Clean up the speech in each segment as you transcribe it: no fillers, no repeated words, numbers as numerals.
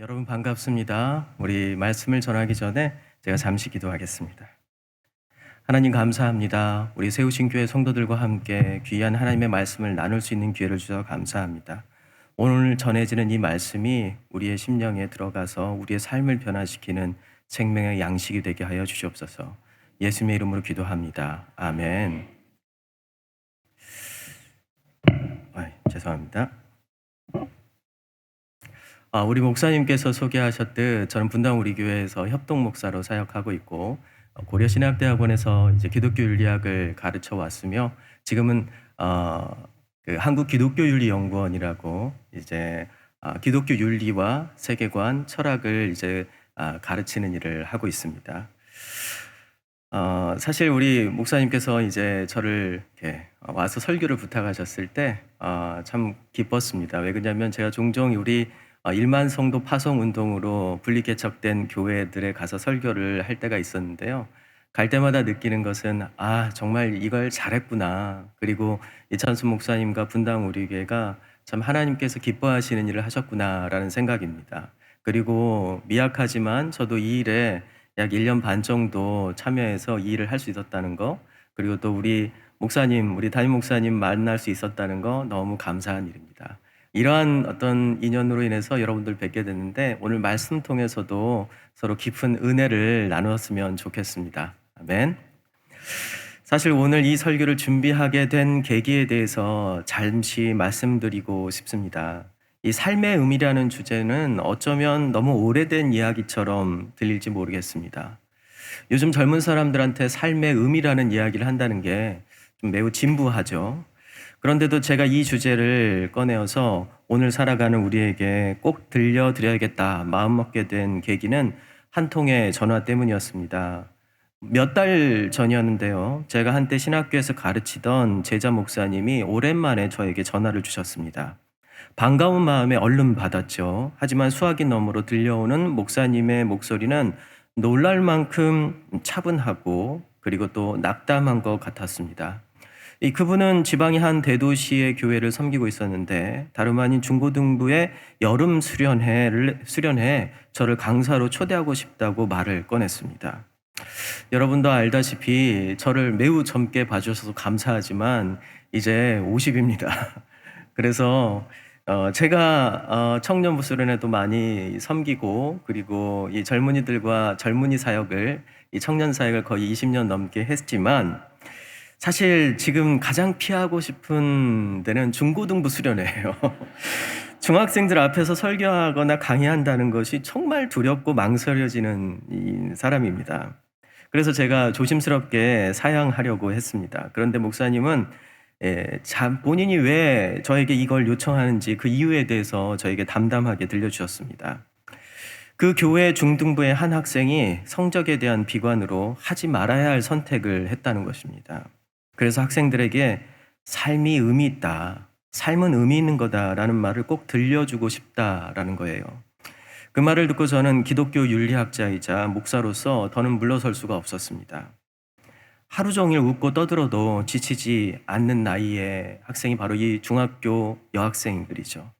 여러분 반갑습니다. 우리 말씀을 전하기 전에 제가 잠시 기도하겠습니다. 하나님 감사합니다. 우리 세우신 교회 성도들과 함께 귀한 하나님의 말씀을 나눌 수 있는 기회를 주셔서 감사합니다. 오늘 전해지는 이 말씀이 우리의 심령에 들어가서 우리의 삶을 변화시키는 생명의 양식이 되게 하여 주시옵소서. 예수님의 이름으로 기도합니다. 아멘. 죄송합니다. 우리 목사님께서 소개하셨듯 저는 분당 우리 교회에서 협동 목사로 사역하고 있고 고려신학대학원에서 이제 기독교 윤리학을 가르쳐 왔으며 지금은 그 한국 기독교윤리연구원이라고 이제 기독교 윤리와 세계관, 철학을 이제 가르치는 일을 하고 있습니다. 사실 우리 목사님께서 이제 저를 이렇게 와서 설교를 부탁하셨을 때 참 기뻤습니다. 왜 그러냐면 제가 종종 우리 1만 성도 파송 운동으로 분리개척된 교회들에 가서 설교를 할 때가 있었는데요. 갈 때마다 느끼는 것은 정말 이걸 잘했구나. 그리고 이찬수 목사님과 분당 우리 교회가 참 하나님께서 기뻐하시는 일을 하셨구나라는 생각입니다. 그리고 미약하지만 저도 이 일에 약 1년 반 정도 참여해서 이 일을 할 수 있었다는 거, 그리고 또 우리 목사님, 우리 담임 목사님 만날 수 있었다는 거 너무 감사한 일입니다. 이러한 어떤 인연으로 인해서 여러분들 뵙게 됐는데 오늘 말씀 통해서도 서로 깊은 은혜를 나누었으면 좋겠습니다. 아멘. 사실 오늘 이 설교를 준비하게 된 계기에 대해서 잠시 말씀드리고 싶습니다. 이 삶의 의미라는 주제는 어쩌면 너무 오래된 이야기처럼 들릴지 모르겠습니다. 요즘 젊은 사람들한테 삶의 의미라는 이야기를 한다는 게 좀 매우 진부하죠. 그런데도 제가 이 주제를 꺼내어서 오늘 살아가는 우리에게 꼭 들려드려야겠다 마음먹게 된 계기는 한 통의 전화 때문이었습니다. 몇 달 전이었는데요. 제가 한때 신학교에서 가르치던 제자 목사님이 오랜만에 저에게 전화를 주셨습니다. 반가운 마음에 얼른 받았죠. 하지만 수화기 너머로 들려오는 목사님의 목소리는 놀랄 만큼 차분하고 그리고 또 낙담한 것 같았습니다. 그분은 지방의 한 대도시의 교회를 섬기고 있었는데 다름 아닌 중고등부의 여름 수련회에 저를 강사로 초대하고 싶다고 말을 꺼냈습니다. 여러분도 알다시피 저를 매우 젊게 봐주셔서 감사하지만 이제 50입니다. 그래서 제가 청년부 수련회도 많이 섬기고 그리고 이 젊은이들과 젊은이 사역을 이 청년 사역을 거의 20년 넘게 했지만 사실 지금 가장 피하고 싶은 데는 중고등부 수련회예요. 중학생들 앞에서 설교하거나 강의한다는 것이 정말 두렵고 망설여지는 이 사람입니다. 그래서 제가 조심스럽게 사양하려고 했습니다. 그런데 목사님은 본인이 왜 저에게 이걸 요청하는지 그 이유에 대해서 저에게 담담하게 들려주셨습니다. 그 교회 중등부의 한 학생이 성적에 대한 비관으로 하지 말아야 할 선택을 했다는 것입니다. 그래서 학생들에게 삶이 의미 있다, 삶은 의미 있는 거다라는 말을 꼭 들려주고 싶다라는 거예요. 그 말을 듣고 저는 기독교 윤리학자이자 목사로서 더는 물러설 수가 없었습니다. 하루 종일 웃고 떠들어도 지치지 않는 나이의 학생이 바로 이 중학교 여학생들이죠.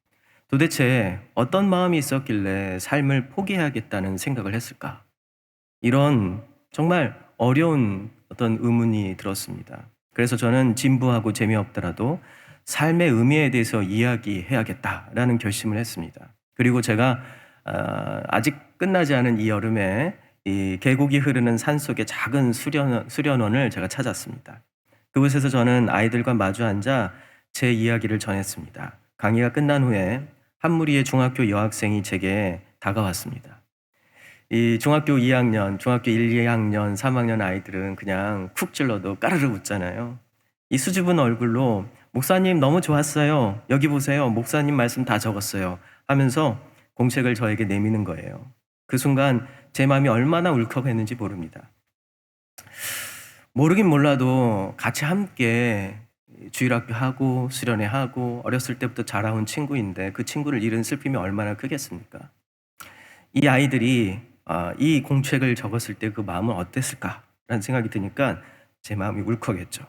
도대체 어떤 마음이 있었길래 삶을 포기해야겠다는 생각을 했을까? 이런 정말 어려운 어떤 의문이 들었습니다. 그래서 저는 진부하고 재미없더라도 삶의 의미에 대해서 이야기해야겠다라는 결심을 했습니다. 그리고 제가 아직 끝나지 않은 이 여름에 이 계곡이 흐르는 산속의 작은 수련원을 제가 찾았습니다. 그곳에서 저는 아이들과 마주 앉아 제 이야기를 전했습니다. 강의가 끝난 후에 한 무리의 중학교 여학생이 제게 다가왔습니다. 이 중학교 2학년, 중학교 1, 2학년, 3학년 아이들은 그냥 쿡 찔러도 까르르 웃잖아요. 이 수줍은 얼굴로 목사님 너무 좋았어요. 여기 보세요. 목사님 말씀 다 적었어요. 하면서 공책을 저에게 내미는 거예요. 그 순간 제 마음이 얼마나 울컥했는지 모릅니다. 모르긴 몰라도 같이 함께 주일학교 하고 수련회 하고 어렸을 때부터 자라온 친구인데 그 친구를 잃은 슬픔이 얼마나 크겠습니까? 이 아이들이 이 공책을 적었을 때 그 마음은 어땠을까라는 생각이 드니까 제 마음이 울컥했죠.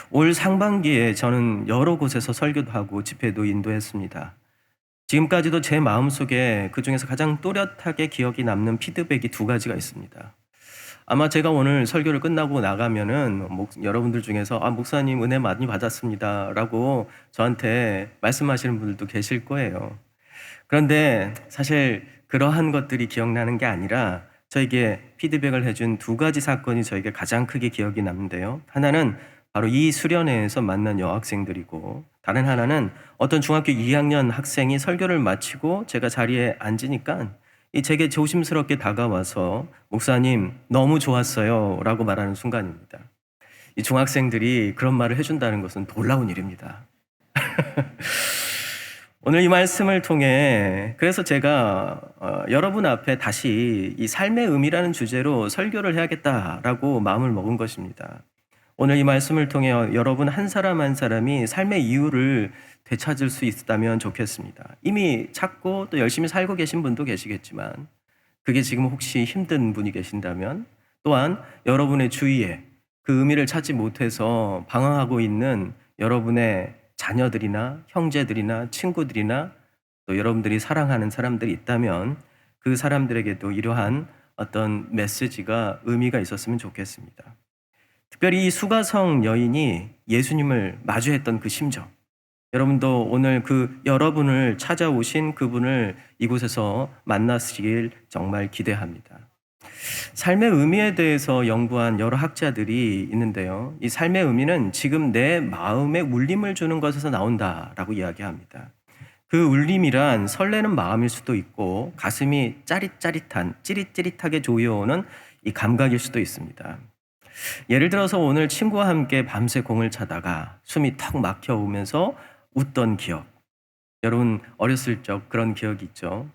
올 상반기에 저는 여러 곳에서 설교도 하고 집회도 인도했습니다. 지금까지도 제 마음속에 그중에서 가장 또렷하게 기억이 남는 피드백이 두 가지가 있습니다. 아마 제가 오늘 설교를 끝나고 나가면은 여러분들 중에서 목사님 은혜 많이 받았습니다라고 저한테 말씀하시는 분들도 계실 거예요. 그런데 사실 그러한 것들이 기억나는 게 아니라 저에게 피드백을 해준 두 가지 사건이 저에게 가장 크게 기억이 남는데요. 하나는 바로 이 수련회에서 만난 여학생들이고, 다른 하나는 어떤 중학교 2학년 학생이 설교를 마치고 제가 자리에 앉으니까 제게 조심스럽게 다가와서 목사님 너무 좋았어요 라고 말하는 순간입니다. 이 중학생들이 그런 말을 해준다는 것은 놀라운 일입니다. 오늘 이 말씀을 통해 그래서 제가 여러분 앞에 다시 이 삶의 의미라는 주제로 설교를 해야겠다라고 마음을 먹은 것입니다. 오늘 이 말씀을 통해 여러분 한 사람 한 사람이 삶의 이유를 되찾을 수 있다면 좋겠습니다. 이미 찾고 또 열심히 살고 계신 분도 계시겠지만, 그게 지금 혹시 힘든 분이 계신다면, 또한 여러분의 주위에 그 의미를 찾지 못해서 방황하고 있는 여러분의 자녀들이나 형제들이나 친구들이나 또 여러분들이 사랑하는 사람들이 있다면 그 사람들에게도 이러한 어떤 메시지가 의미가 있었으면 좋겠습니다. 특별히 이 수가성 여인이 예수님을 마주했던 그 심정, 여러분도 오늘 그 여러분을 찾아오신 그분을 이곳에서 만나시길 정말 기대합니다. 삶의 의미에 대해서 연구한 여러 학자들이 있는데요. 이 삶의 의미는 지금 내 마음에 울림을 주는 것에서 나온다라고 이야기합니다. 그 울림이란 설레는 마음일 수도 있고 가슴이 짜릿짜릿한, 찌릿찌릿하게 조여오는 이 감각일 수도 있습니다. 예를 들어서 오늘 친구와 함께 밤새 공을 차다가 숨이 턱 막혀오면서 웃던 기억. 여러분 어렸을 적 그런 기억이 있죠.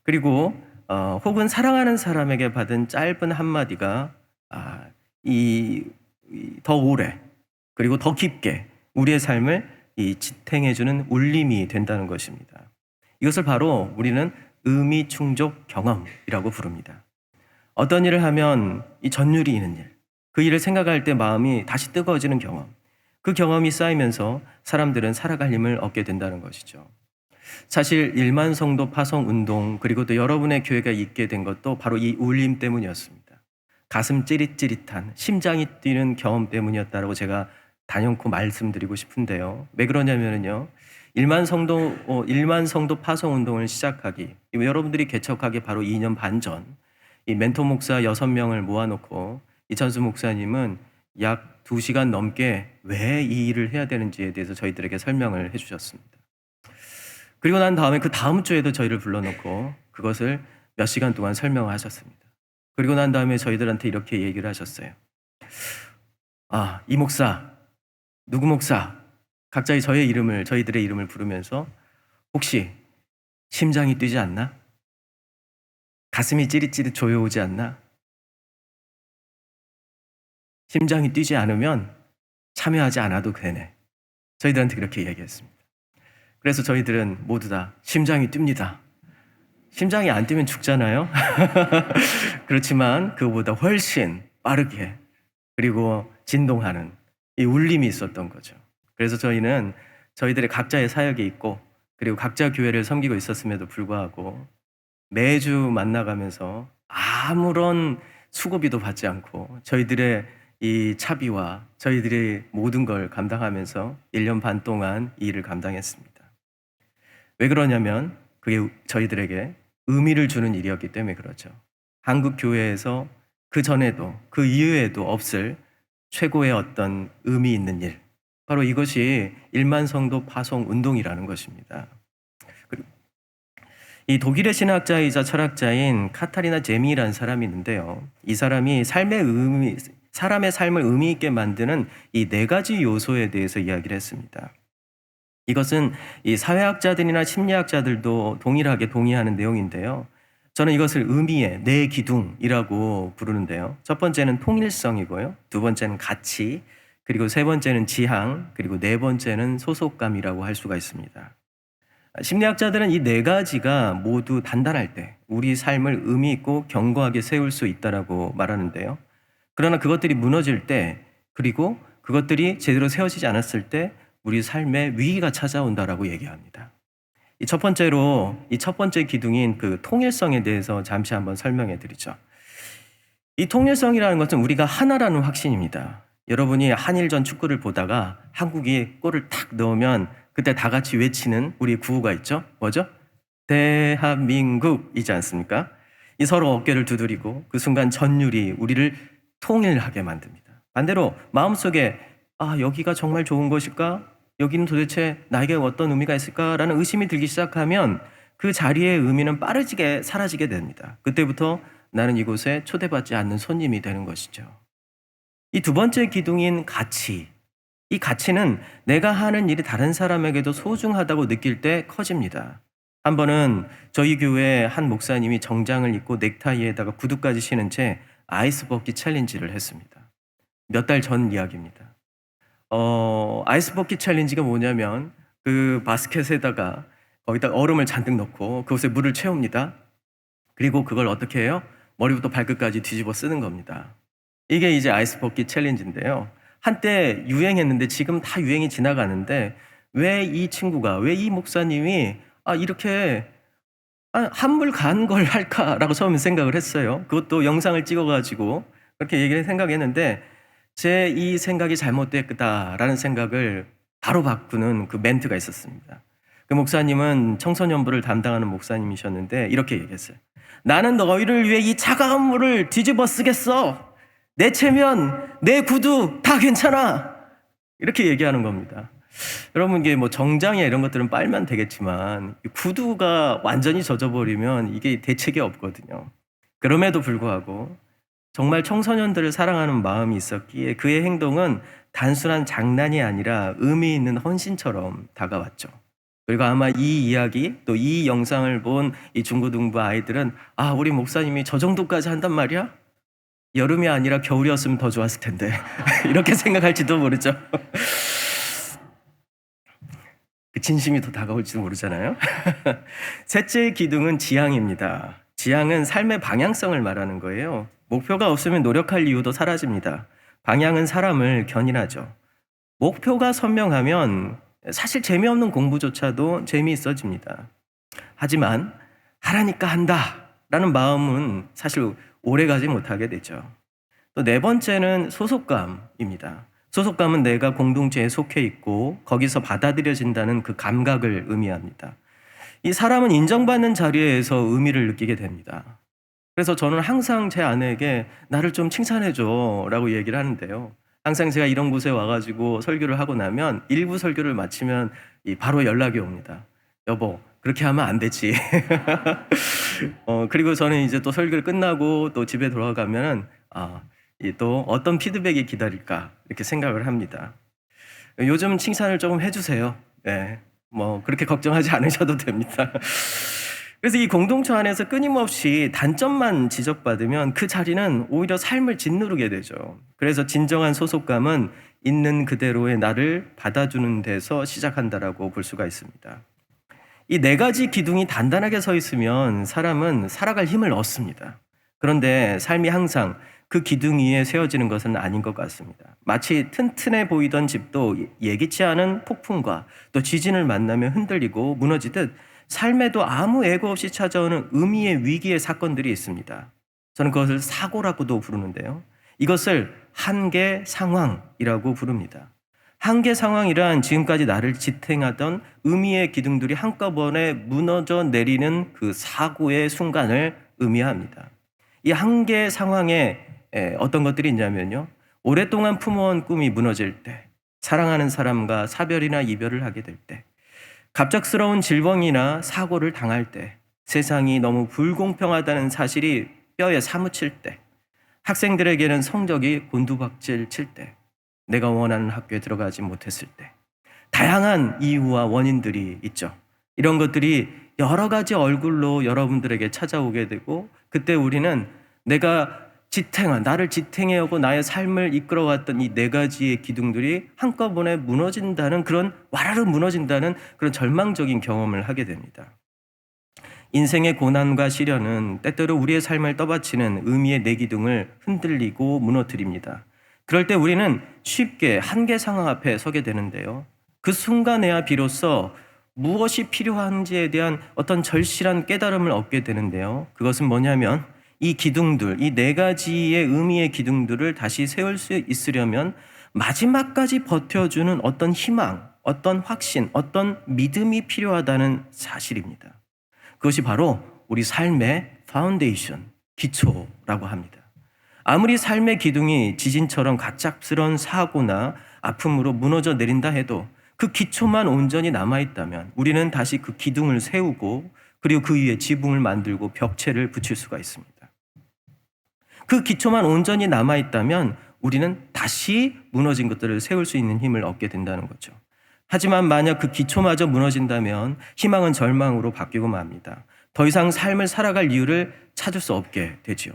그리고 혹은 사랑하는 사람에게 받은 짧은 한마디가 더 오래 그리고 더 깊게 우리의 삶을 지탱해주는 울림이 된다는 것입니다. 이것을 바로 우리는 의미 충족 경험이라고 부릅니다. 어떤 일을 하면 이 전율이 있는 일, 그 일을 생각할 때 마음이 다시 뜨거워지는 경험, 그 경험이 쌓이면서 사람들은 살아갈 힘을 얻게 된다는 것이죠. 사실 1만 성도 파송 운동 그리고 또 여러분의 교회가 있게 된 것도 바로 이 울림 때문이었습니다. 가슴 찌릿찌릿한 심장이 뛰는 경험 때문이었다고 제가 단연코 말씀드리고 싶은데요. 왜 그러냐면요. 1만 성도 파송 운동을 시작하기, 여러분들이 개척하기 바로 2년 반 전, 이 멘토 목사 6명을 모아놓고 이천수 목사님은 약 2시간 넘게 왜 이 일을 해야 되는지에 대해서 저희들에게 설명을 해주셨습니다. 그리고 난 다음에 그 다음 주에도 저희를 불러놓고 그것을 몇 시간 동안 설명을 하셨습니다. 그리고 난 다음에 저희들한테 이렇게 얘기를 하셨어요. 이 목사, 누구 목사, 각자 저희들의 이름을 부르면서 혹시 심장이 뛰지 않나? 가슴이 찌릿찌릿 조여오지 않나? 심장이 뛰지 않으면 참여하지 않아도 되네. 저희들한테 그렇게 얘기했습니다. 그래서 저희들은 모두 다 심장이 뜁니다. 심장이 안 뛰면 죽잖아요. 그렇지만 그보다 훨씬 빠르게 그리고 진동하는 이 울림이 있었던 거죠. 그래서 저희는 저희들의 각자의 사역이 있고 그리고 각자 교회를 섬기고 있었음에도 불구하고 매주 만나가면서 아무런 수고비도 받지 않고 저희들의 이 차비와 저희들의 모든 걸 감당하면서 1년 반 동안 이 일을 감당했습니다. 왜 그러냐면 그게 저희들에게 의미를 주는 일이었기 때문에 그렇죠. 한국 교회에서 그 전에도 그 이후에도 없을 최고의 어떤 의미 있는 일, 바로 이것이 1만 성도 파송 운동이라는 것입니다. 이 독일의 신학자이자 철학자인 카타리나 제미라는 사람이 있는데요. 이 사람이 사람의 삶을 의미 있게 만드는 이 4가지 요소에 대해서 이야기를 했습니다. 이것은 이 사회학자들이나 심리학자들도 동일하게 동의하는 내용인데요. 저는 이것을 의미의 4기둥이라고 부르는데요. 첫 번째는 통일성이고요. 두 번째는 가치, 그리고 세 번째는 지향, 그리고 네 번째는 소속감이라고 할 수가 있습니다. 심리학자들은 이 4가지가 모두 단단할 때 우리 삶을 의미 있고 견고하게 세울 수 있다라고 말하는데요. 그러나 그것들이 무너질 때, 그리고 그것들이 제대로 세워지지 않았을 때 우리 삶에 위기가 찾아온다라고 얘기합니다. 이 첫 번째로 이 첫 번째 기둥인 그 통일성에 대해서 잠시 한번 설명해 드리죠. 이 통일성이라는 것은 우리가 하나라는 확신입니다. 여러분이 한일전 축구를 보다가 한국이 골을 탁 넣으면 그때 다 같이 외치는 우리 구호가 있죠. 뭐죠? 대한민국이지 않습니까? 이 서로 어깨를 두드리고 그 순간 전율이 우리를 통일하게 만듭니다. 반대로 마음속에 여기가 정말 좋은 것일까? 여기는 도대체 나에게 어떤 의미가 있을까라는 의심이 들기 시작하면 그 자리의 의미는 빠르게 사라지게 됩니다. 그때부터 나는 이곳에 초대받지 않는 손님이 되는 것이죠. 이 두 번째 기둥인 가치. 이 가치는 내가 하는 일이 다른 사람에게도 소중하다고 느낄 때 커집니다. 한 번은 저희 교회 한 목사님이 정장을 입고 넥타이에다가 구두까지 신은 채 아이스 버킷 챌린지를 했습니다. 몇 달 전 이야기입니다. 아이스 버킷 챌린지가 뭐냐면 그 바스켓에다가 거기다 얼음을 잔뜩 넣고 그곳에 물을 채웁니다. 그리고 그걸 어떻게 해요? 머리부터 발끝까지 뒤집어 쓰는 겁니다. 이게 이제 아이스 버킷 챌린지인데요. 한때 유행했는데 지금 다 유행이 지나가는데 왜 이 친구가, 왜 이 목사님이 이렇게 한물 간 걸 할까라고 처음에 생각을 했어요. 그것도 영상을 찍어가지고 그렇게 얘기를 생각했는데 제 이 생각이 잘못됐다라는 생각을 바로 바꾸는 그 멘트가 있었습니다. 그 목사님은 청소년부를 담당하는 목사님이셨는데 이렇게 얘기했어요. 나는 너희를 위해 이 차가운 물을 뒤집어 쓰겠어. 내 체면, 내 구두 다 괜찮아. 이렇게 얘기하는 겁니다. 여러분, 이게 뭐 정장이나 이런 것들은 빨면 되겠지만 구두가 완전히 젖어버리면 이게 대책이 없거든요. 그럼에도 불구하고 정말 청소년들을 사랑하는 마음이 있었기에 그의 행동은 단순한 장난이 아니라 의미 있는 헌신처럼 다가왔죠. 그리고 아마 이 이야기 또 이 영상을 본 이 중고등부 아이들은 우리 목사님이 저 정도까지 한단 말이야? 여름이 아니라 겨울이었으면 더 좋았을 텐데 이렇게 생각할지도 모르죠. 그 진심이 더 다가올지도 모르잖아요. 셋째 기둥은 지향입니다. 지향은 삶의 방향성을 말하는 거예요. 목표가 없으면 노력할 이유도 사라집니다. 방향은 사람을 견인하죠. 목표가 선명하면 사실 재미없는 공부조차도 재미있어집니다. 하지만 하라니까 한다라는 마음은 사실 오래가지 못하게 되죠. 또 네 번째는 소속감입니다. 소속감은 내가 공동체에 속해 있고 거기서 받아들여진다는 그 감각을 의미합니다. 이 사람은 인정받는 자리에서 의미를 느끼게 됩니다. 그래서 저는 항상 제 아내에게 나를 좀 칭찬해줘 라고 얘기를 하는데요. 항상 제가 이런 곳에 와가지고 설교를 하고 나면 일부 설교를 마치면 바로 연락이 옵니다. 여보, 그렇게 하면 안 되지. 그리고 저는 이제 또 설교를 끝나고 또 집에 돌아가면 또 어떤 피드백이 기다릴까 이렇게 생각을 합니다. 요즘 칭찬을 조금 해주세요. 네, 뭐 그렇게 걱정하지 않으셔도 됩니다. 그래서 이 공동체 안에서 끊임없이 단점만 지적받으면 그 자리는 오히려 삶을 짓누르게 되죠. 그래서 진정한 소속감은 있는 그대로의 나를 받아주는 데서 시작한다라고 볼 수가 있습니다. 이 네 가지 기둥이 단단하게 서 있으면 사람은 살아갈 힘을 얻습니다. 그런데 삶이 항상 그 기둥 위에 세워지는 것은 아닌 것 같습니다. 마치 튼튼해 보이던 집도 예기치 않은 폭풍과 또 지진을 만나며 흔들리고 무너지듯 삶에도 아무 예고 없이 찾아오는 의미의 위기의 사건들이 있습니다. 저는 그것을 사고라고도 부르는데요. 이것을 한계 상황이라고 부릅니다. 한계 상황이란 지금까지 나를 지탱하던 의미의 기둥들이 한꺼번에 무너져 내리는 그 사고의 순간을 의미합니다. 이 한계 상황에 어떤 것들이 있냐면요. 오랫동안 품어온 꿈이 무너질 때, 사랑하는 사람과 사별이나 이별을 하게 될 때, 갑작스러운 질병이나 사고를 당할 때, 세상이 너무 불공평하다는 사실이 뼈에 사무칠 때, 학생들에게는 성적이 곤두박질 칠 때, 내가 원하는 학교에 들어가지 못했을 때, 다양한 이유와 원인들이 있죠. 이런 것들이 여러 가지 얼굴로 여러분들에게 찾아오게 되고 그때 우리는 나를 지탱해오고 나의 삶을 이끌어왔던 이 네 가지의 기둥들이 한꺼번에 무너진다는 와라르 무너진다는 그런 절망적인 경험을 하게 됩니다. 인생의 고난과 시련은 때때로 우리의 삶을 떠받치는 의미의 네 기둥을 흔들리고 무너뜨립니다. 그럴 때 우리는 쉽게 한계 상황 앞에 서게 되는데요. 그 순간에야 비로소 무엇이 필요한지에 대한 어떤 절실한 깨달음을 얻게 되는데요. 그것은 뭐냐면 이 기둥들, 이 네 가지의 의미의 기둥들을 다시 세울 수 있으려면 마지막까지 버텨주는 어떤 희망, 어떤 확신, 어떤 믿음이 필요하다는 사실입니다. 그것이 바로 우리 삶의 파운데이션, 기초라고 합니다. 아무리 삶의 기둥이 지진처럼 갑작스러운 사고나 아픔으로 무너져 내린다 해도 그 기초만 온전히 남아있다면 우리는 다시 그 기둥을 세우고 그리고 그 위에 지붕을 만들고 벽체를 붙일 수가 있습니다. 그 기초만 온전히 남아있다면 우리는 다시 무너진 것들을 세울 수 있는 힘을 얻게 된다는 거죠. 하지만 만약 그 기초마저 무너진다면 희망은 절망으로 바뀌고 맙니다. 더 이상 삶을 살아갈 이유를 찾을 수 없게 되죠.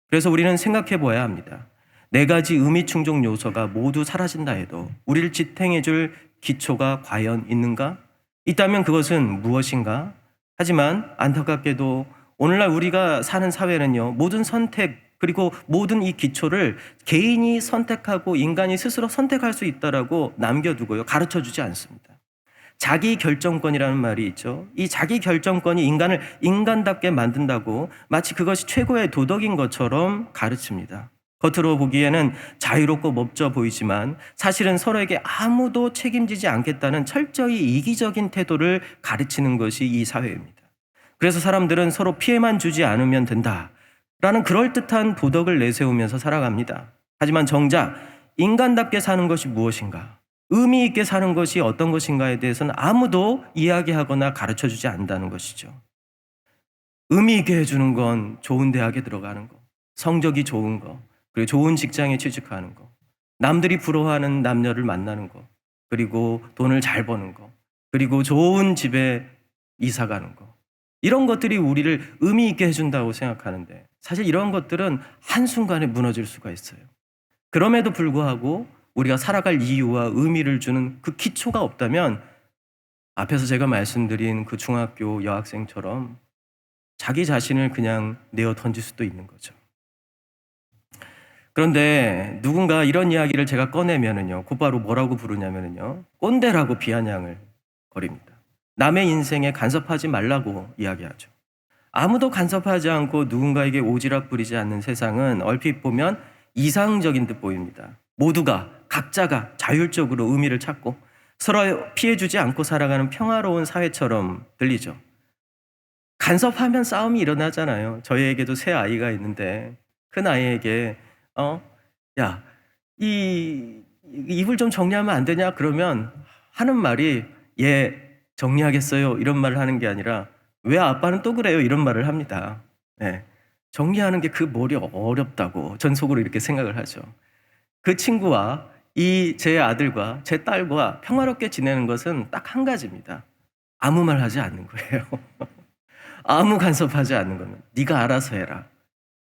그래서 우리는 생각해 보아야 합니다. 네 가지 의미 충족 요소가 모두 사라진다 해도 우리를 지탱해 줄 기초가 과연 있는가? 있다면 그것은 무엇인가? 하지만 안타깝게도 오늘날 우리가 사는 사회는요, 모든 선택 그리고 모든 이 기초를 개인이 선택하고 인간이 스스로 선택할 수 있다라고 남겨두고요, 가르쳐 주지 않습니다. 자기 결정권이라는 말이 있죠. 이 자기 결정권이 인간을 인간답게 만든다고 마치 그것이 최고의 도덕인 것처럼 가르칩니다. 겉으로 보기에는 자유롭고 멋져 보이지만 사실은 서로에게 아무도 책임지지 않겠다는 철저히 이기적인 태도를 가르치는 것이 이 사회입니다. 그래서 사람들은 서로 피해만 주지 않으면 된다라는 그럴듯한 도덕을 내세우면서 살아갑니다. 하지만 정작 인간답게 사는 것이 무엇인가? 의미 있게 사는 것이 어떤 것인가에 대해서는 아무도 이야기하거나 가르쳐주지 않는다는 것이죠. 의미 있게 해주는 건 좋은 대학에 들어가는 거, 성적이 좋은 거, 그리고 좋은 직장에 취직하는 거, 남들이 부러워하는 남녀를 만나는 거, 그리고 돈을 잘 버는 거, 그리고 좋은 집에 이사 가는 거, 이런 것들이 우리를 의미 있게 해준다고 생각하는데 사실 이런 것들은 한순간에 무너질 수가 있어요. 그럼에도 불구하고 우리가 살아갈 이유와 의미를 주는 그 기초가 없다면 앞에서 제가 말씀드린 그 중학교 여학생처럼 자기 자신을 그냥 내어 던질 수도 있는 거죠. 그런데 누군가 이런 이야기를 제가 꺼내면은요, 곧바로 뭐라고 부르냐면은요, 꼰대라고 비아냥을 거립니다. 남의 인생에 간섭하지 말라고 이야기하죠. 아무도 간섭하지 않고 누군가에게 오지랖 부리지 않는 세상은 얼핏 보면 이상적인 듯 보입니다. 모두가 각자가 자율적으로 의미를 찾고 서로 피해주지 않고 살아가는 평화로운 사회처럼 들리죠. 간섭하면 싸움이 일어나잖아요. 저희에게도 새 아이가 있는데 큰 아이에게 야, 이 이불 좀 정리하면 안 되냐? 그러면 하는 말이 정리하겠어요. 이런 말을 하는 게 아니라 왜 아빠는 또 그래요? 이런 말을 합니다. 네. 정리하는 게 그 머리 어렵다고 전 속으로 이렇게 생각을 하죠. 그 친구와 제 아들과 제 딸과 평화롭게 지내는 것은 딱 한 가지입니다. 아무 말 하지 않는 거예요. 아무 간섭하지 않는 거는 네가 알아서 해라.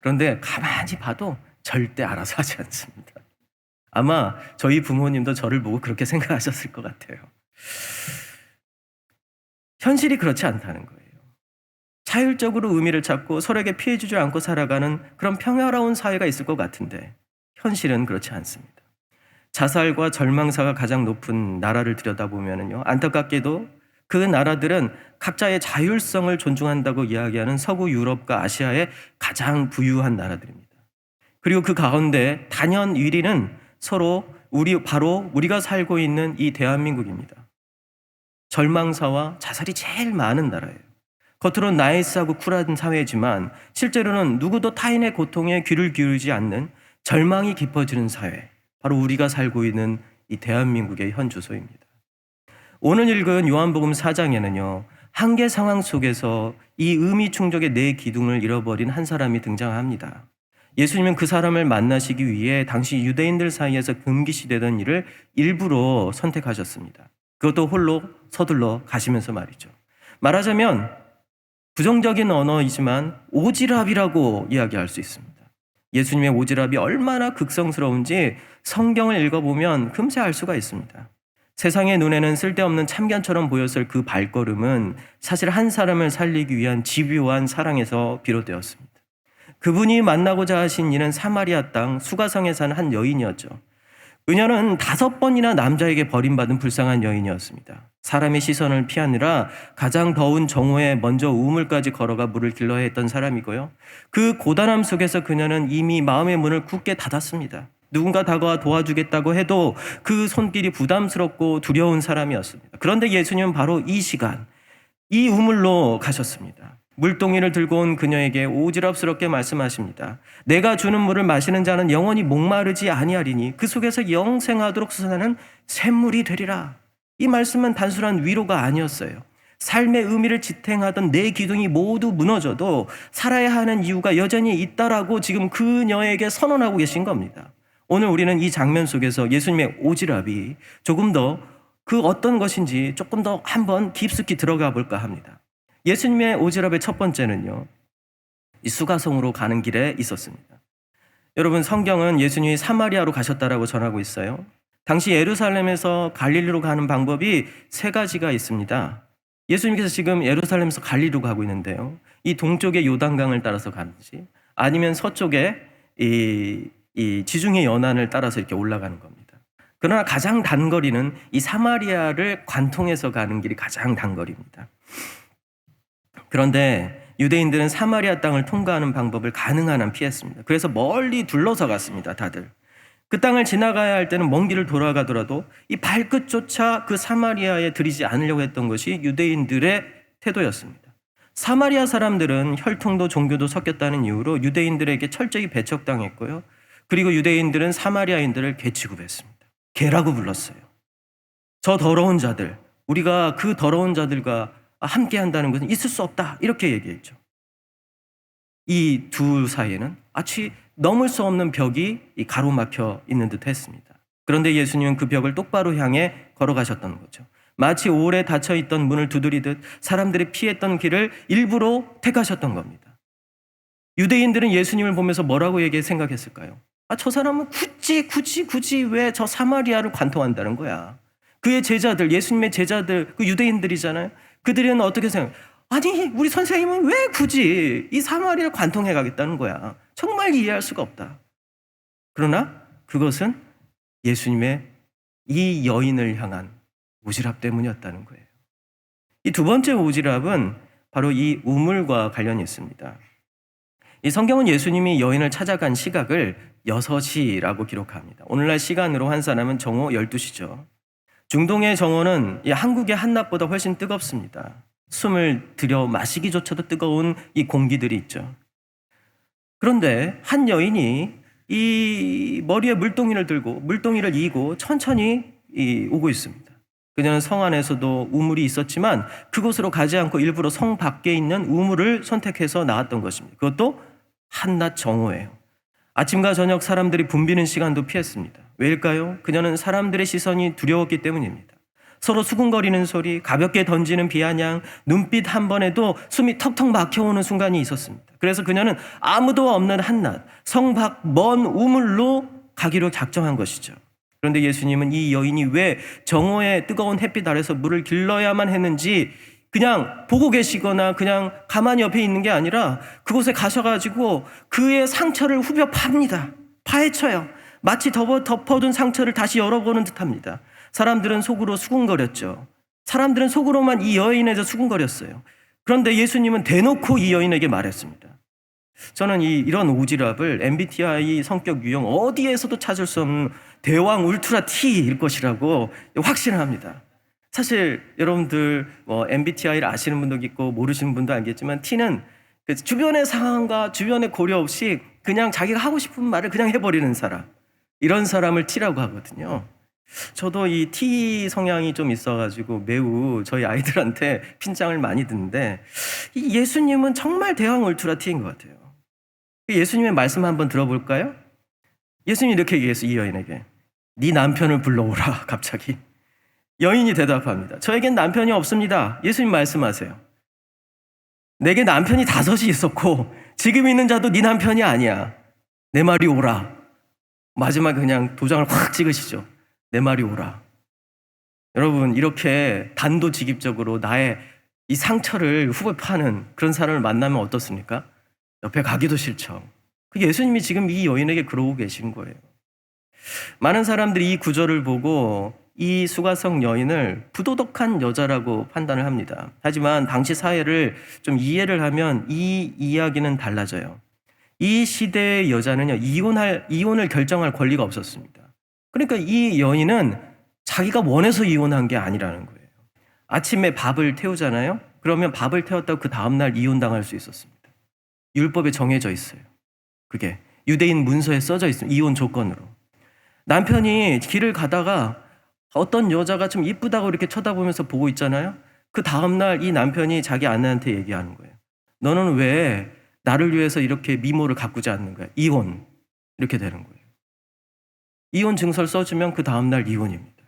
그런데 가만히 봐도 절대 알아서 하지 않습니다. 아마 저희 부모님도 저를 보고 그렇게 생각하셨을 것 같아요. 현실이 그렇지 않다는 거예요. 자율적으로 의미를 찾고 서로에게 피해 주지 않고 살아가는 그런 평화로운 사회가 있을 것 같은데 현실은 그렇지 않습니다. 자살과 절망사가 가장 높은 나라를 들여다보면요, 안타깝게도 그 나라들은 각자의 자율성을 존중한다고 이야기하는 서구 유럽과 아시아의 가장 부유한 나라들입니다. 그리고 그 가운데 단연 1위는 바로 우리가 살고 있는 이 대한민국입니다. 절망사와 자살이 제일 많은 나라예요. 겉으로는 나이스하고 쿨한 사회지만 실제로는 누구도 타인의 고통에 귀를 기울이지 않는 절망이 깊어지는 사회, 바로 우리가 살고 있는 이 대한민국의 현 주소입니다. 오늘 읽은 요한복음 4장에는요, 한계 상황 속에서 이 의미 충족의 네 기둥을 잃어버린 한 사람이 등장합니다. 예수님은 그 사람을 만나시기 위해 당시 유대인들 사이에서 금기시되던 일을 일부러 선택하셨습니다. 그것도 홀로 서둘러 가시면서 말이죠. 말하자면 부정적인 언어이지만 오지랖이라고 이야기할 수 있습니다. 예수님의 오지랖이 얼마나 극성스러운지 성경을 읽어보면 금세 알 수가 있습니다. 세상의 눈에는 쓸데없는 참견처럼 보였을 그 발걸음은 사실 한 사람을 살리기 위한 집요한 사랑에서 비롯되었습니다. 그분이 만나고자 하신 이는 사마리아 땅 수가성에 사는 한 여인이었죠. 그녀는 5번이나 남자에게 버림받은 불쌍한 여인이었습니다. 사람의 시선을 피하느라 가장 더운 정오에 먼저 우물까지 걸어가 물을 길러야 했던 사람이고요. 그 고단함 속에서 그녀는 이미 마음의 문을 굳게 닫았습니다. 누군가 다가와 도와주겠다고 해도 그 손길이 부담스럽고 두려운 사람이었습니다. 그런데 예수님은 바로 이 시간, 이 우물로 가셨습니다. 물동이를 들고 온 그녀에게 오지랖스럽게 말씀하십니다. 내가 주는 물을 마시는 자는 영원히 목마르지 아니하리니 그 속에서 영생하도록 솟아나는 샘물이 되리라. 이 말씀은 단순한 위로가 아니었어요. 삶의 의미를 지탱하던 내 기둥이 모두 무너져도 살아야 하는 이유가 여전히 있다라고 지금 그녀에게 선언하고 계신 겁니다. 오늘 우리는 이 장면 속에서 예수님의 오지랖이 조금 더 그 어떤 것인지 조금 더 한번 깊숙이 들어가 볼까 합니다. 예수님의 오지랖의 첫 번째는요, 이 수가성으로 가는 길에 있었습니다. 여러분, 성경은 예수님이 사마리아로 가셨다라고 전하고 있어요. 당시 예루살렘에서 갈릴리로 가는 방법이 3가지가 있습니다. 예수님께서 지금 예루살렘에서 갈릴리로 가고 있는데요, 이 동쪽의 요단강을 따라서 가는지 아니면 서쪽에 이 지중해 연안을 따라서 이렇게 올라가는 겁니다. 그러나 가장 단거리는 이 사마리아를 관통해서 가는 길이 가장 단거리입니다. 그런데 유대인들은 사마리아 땅을 통과하는 방법을 가능한 한 피했습니다. 그래서 멀리 둘러서 갔습니다, 다들. 그 땅을 지나가야 할 때는 먼 길을 돌아가더라도 이 발끝조차 그 사마리아에 들이지 않으려고 했던 것이 유대인들의 태도였습니다. 사마리아 사람들은 혈통도 종교도 섞였다는 이유로 유대인들에게 철저히 배척당했고요. 그리고 유대인들은 사마리아인들을 개취급했습니다. 개라고 불렀어요. 저 더러운 자들, 우리가 그 더러운 자들과 함께 한다는 것은 있을 수 없다, 이렇게 얘기했죠. 이 두 사이에는 마치 넘을 수 없는 벽이 가로막혀 있는 듯 했습니다. 그런데 예수님은 그 벽을 똑바로 향해 걸어가셨던 거죠. 마치 오래 닫혀있던 문을 두드리듯 사람들이 피했던 길을 일부러 택하셨던 겁니다. 유대인들은 예수님을 보면서 뭐라고 생각했을까요? 저 사람은 굳이 왜 저 사마리아를 관통한다는 거야. 그의 제자들, 예수님의 제자들, 그 유대인들이잖아요. 그들은 어떻게 생각해요? 아니, 우리 선생님은 왜 굳이 이 사마리아를 관통해 가겠다는 거야. 정말 이해할 수가 없다. 그러나 그것은 예수님의 이 여인을 향한 오지랖 때문이었다는 거예요. 이 두 번째 오지랖은 바로 이 우물과 관련이 있습니다. 이 성경은 예수님이 여인을 찾아간 시각을 6시라고 기록합니다. 오늘날 시간으로 환산하면 정오 12시죠. 중동의 정오는 한국의 한낮보다 훨씬 뜨겁습니다. 숨을 들여 마시기조차도 뜨거운 이 공기들이 있죠. 그런데 한 여인이 이 머리에 물동이를 이고 천천히 오고 있습니다. 그녀는 성 안에서도 우물이 있었지만 그곳으로 가지 않고 일부러 성 밖에 있는 우물을 선택해서 나왔던 것입니다. 그것도 한낮 정오예요. 아침과 저녁 사람들이 붐비는 시간도 피했습니다. 왜일까요? 그녀는 사람들의 시선이 두려웠기 때문입니다. 서로 수군거리는 소리, 가볍게 던지는 비아냥, 눈빛 한 번에도 숨이 턱턱 막혀오는 순간이 있었습니다. 그래서 그녀는 아무도 없는 한낮, 성 밖 먼 우물로 가기로 작정한 것이죠. 그런데 예수님은 이 여인이 왜 정오의 뜨거운 햇빛 아래서 물을 길러야만 했는지 그냥 보고 계시거나 그냥 가만히 옆에 있는 게 아니라 그곳에 가셔가지고 그의 상처를 후벼 팝니다. 파헤쳐요. 마치 덮어둔 상처를 다시 열어보는 듯합니다. 사람들은 속으로 수군거렸죠. 사람들은 속으로만 이 여인에 대해서 수군거렸어요. 그런데 예수님은 대놓고 이 여인에게 말했습니다. 저는 이런 오지랖을 MBTI 성격 유형 어디에서도 찾을 수 없는 대왕 울트라 T일 것이라고 확신합니다. 사실 여러분들 MBTI를 아시는 분도 있고 모르시는 분도 알겠지만 T는 그 주변의 상황과 주변의 고려 없이 그냥 자기가 하고 싶은 말을 그냥 해버리는 사람, 이런 사람을 T라고 하거든요. 저도 이 T 성향이 좀 있어가지고 매우 저희 아이들한테 핀장을 많이 듣는데 이 예수님은 정말 대왕 울트라 T인 것 같아요. 예수님의 말씀 한번 들어볼까요? 예수님이 이렇게 얘기했어요. 이 여인에게 네 남편을 불러오라. 갑자기 여인이 대답합니다. 저에겐 남편이 없습니다. 예수님 말씀하세요. 내게 남편이 5이 있었고 지금 있는 자도 네 남편이 아니야. 내 말이 오라. 마지막에 그냥 도장을 확 찍으시죠. 내 말이 오라. 여러분, 이렇게 단도직입적으로 나의 이 상처를 후벼 파는 그런 사람을 만나면 어떻습니까? 옆에 가기도 싫죠. 그 예수님이 지금 이 여인에게 그러고 계신 거예요. 많은 사람들이 이 구절을 보고 이 수가성 여인을 부도덕한 여자라고 판단을 합니다. 하지만 당시 사회를 좀 이해를 하면 이 이야기는 달라져요. 이 시대의 여자는요, 이혼을 결정할 권리가 없었습니다. 그러니까 이 여인은 자기가 원해서 이혼한 게 아니라는 거예요. 아침에 밥을 태우잖아요? 그러면 밥을 태웠다고 그 다음날 이혼당할 수 있었습니다. 율법에 정해져 있어요. 그게 유대인 문서에 써져 있습니다. 이혼 조건으로. 남편이 길을 가다가 어떤 여자가 좀 이쁘다고 이렇게 쳐다보면서 보고 있잖아요. 그 다음날 이 남편이 자기 아내한테 얘기하는 거예요. 너는 왜 나를 위해서 이렇게 미모를 가꾸지 않는 거야? 이혼. 이렇게 되는 거예요. 이혼 증서를 써주면 그 다음날 이혼입니다.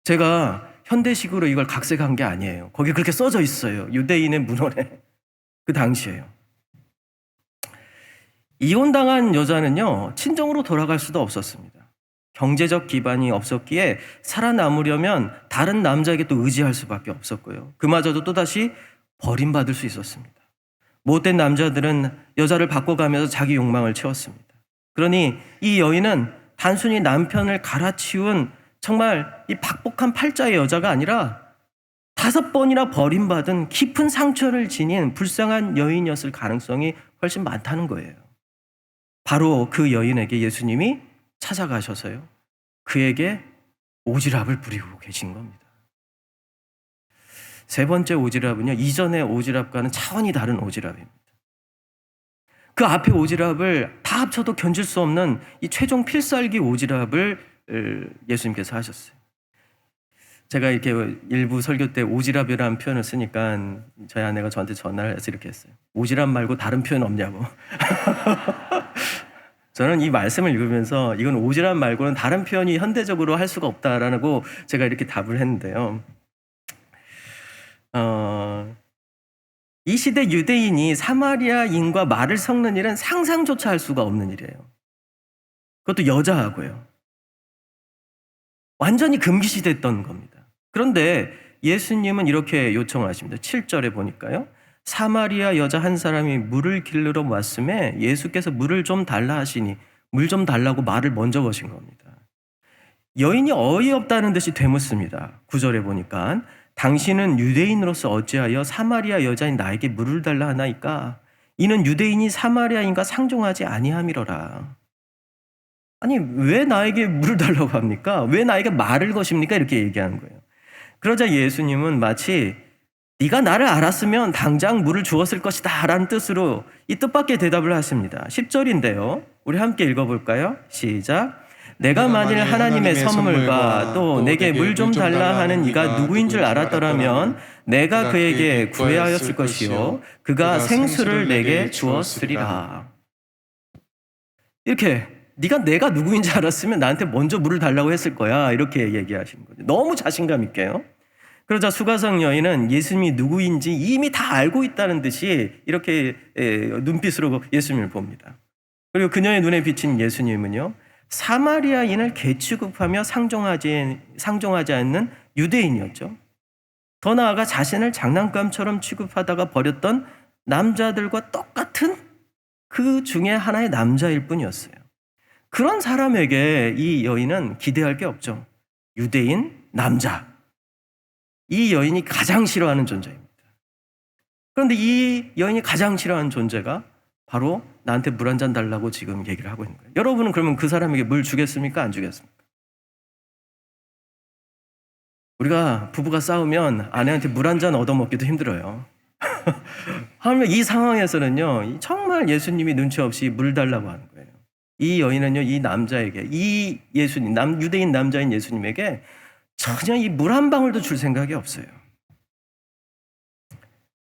제가 현대식으로 이걸 각색한 게 아니에요. 거기 그렇게 써져 있어요. 유대인의 문헌에. 그 당시에요. 이혼당한 여자는요, 친정으로 돌아갈 수도 없었습니다. 경제적 기반이 없었기에 살아남으려면 다른 남자에게 또 의지할 수밖에 없었고요. 그마저도 또다시 버림받을 수 있었습니다. 못된 남자들은 여자를 바꿔가면서 자기 욕망을 채웠습니다. 그러니 이 여인은 단순히 남편을 갈아치운 정말 이 박복한 팔자의 여자가 아니라 5번이나 버림받은 깊은 상처를 지닌 불쌍한 여인이었을 가능성이 훨씬 많다는 거예요. 바로 그 여인에게 예수님이 찾아가셔서요, 그에게 오지랖을 부리고 계신 겁니다. 세 번째 오지랖은요, 이전의 오지랖과는 차원이 다른 오지랖입니다. 그 앞에 오지랖을 다 합쳐도 견딜 수 없는 이 최종 필살기 오지랖을 예수님께서 하셨어요. 제가 이렇게 일부 설교 때 오지랖이라는 표현을 쓰니까 저희 아내가 저한테 전화를 해서 이렇게 했어요. 오지랖 말고 다른 표현 없냐고. 저는 이 말씀을 읽으면서 이건 오지랖 말고는 다른 표현이 현대적으로 할 수가 없다라고 제가 이렇게 답을 했는데요. 이 시대 유대인이 사마리아인과 말을 섞는 일은 상상조차 할 수가 없는 일이에요. 그것도 여자하고요. 완전히 금기시됐던 겁니다. 그런데 예수님은 이렇게 요청을 하십니다. 7절에 보니까요. 사마리아 여자 한 사람이 물을 길르러 왔음에 예수께서 물을 좀 달라 하시니 물 좀 달라고 말을 먼저 거신 겁니다. 여인이 어이없다는 듯이 되묻습니다. 9절에 보니까 당신은 유대인으로서 어찌하여 사마리아 여자인 나에게 물을 달라 하나이까? 이는 유대인이 사마리아인과 상종하지 아니함이로라. 아니 왜 나에게 물을 달라고 합니까? 왜 나에게 말을 거십니까? 이렇게 얘기하는 거예요. 그러자 예수님은 마치 네가 나를 알았으면 당장 물을 주었을 것이다 라는 뜻으로 이 뜻밖의 대답을 하십니다. 10절인데요. 우리 함께 읽어볼까요? 시작. 내가 만일 하나님의 선물과 또 내게 물 좀 달라 하는 이가 누구인 줄 알았더라면 내가 그에게 구하였을 것이요 그가 생수를 내게 주었으리라. 이렇게 내가 누구인지 알았으면 나한테 먼저 물을 달라고 했을 거야. 이렇게 얘기하시는 거죠. 너무 자신감 있게요. 그러자 수가성 여인은 예수님이 누구인지 이미 다 알고 있다는 듯이 이렇게 눈빛으로 예수님을 봅니다. 그리고 그녀의 눈에 비친 예수님은요, 사마리아인을 개취급하며 상종하지 않는 유대인이었죠. 더 나아가 자신을 장난감처럼 취급하다가 버렸던 남자들과 똑같은 그 중에 하나의 남자일 뿐이었어요. 그런 사람에게 이 여인은 기대할 게 없죠. 유대인, 남자. 이 여인이 가장 싫어하는 존재입니다. 그런데 이 여인이 가장 싫어하는 존재가 바로 나한테 물 한 잔 달라고 지금 얘기를 하고 있는 거예요. 여러분은 그러면 그 사람에게 물 주겠습니까? 안 주겠습니까? 우리가 부부가 싸우면 아내한테 물 한 잔 얻어먹기도 힘들어요. 하물며 이 상황에서는요, 정말 예수님이 눈치 없이 물 달라고 하는 거예요. 이 여인은요, 이 남자에게, 이 예수님, 유대인 남자인 예수님에게 전혀 이 물 한 방울도 줄 생각이 없어요.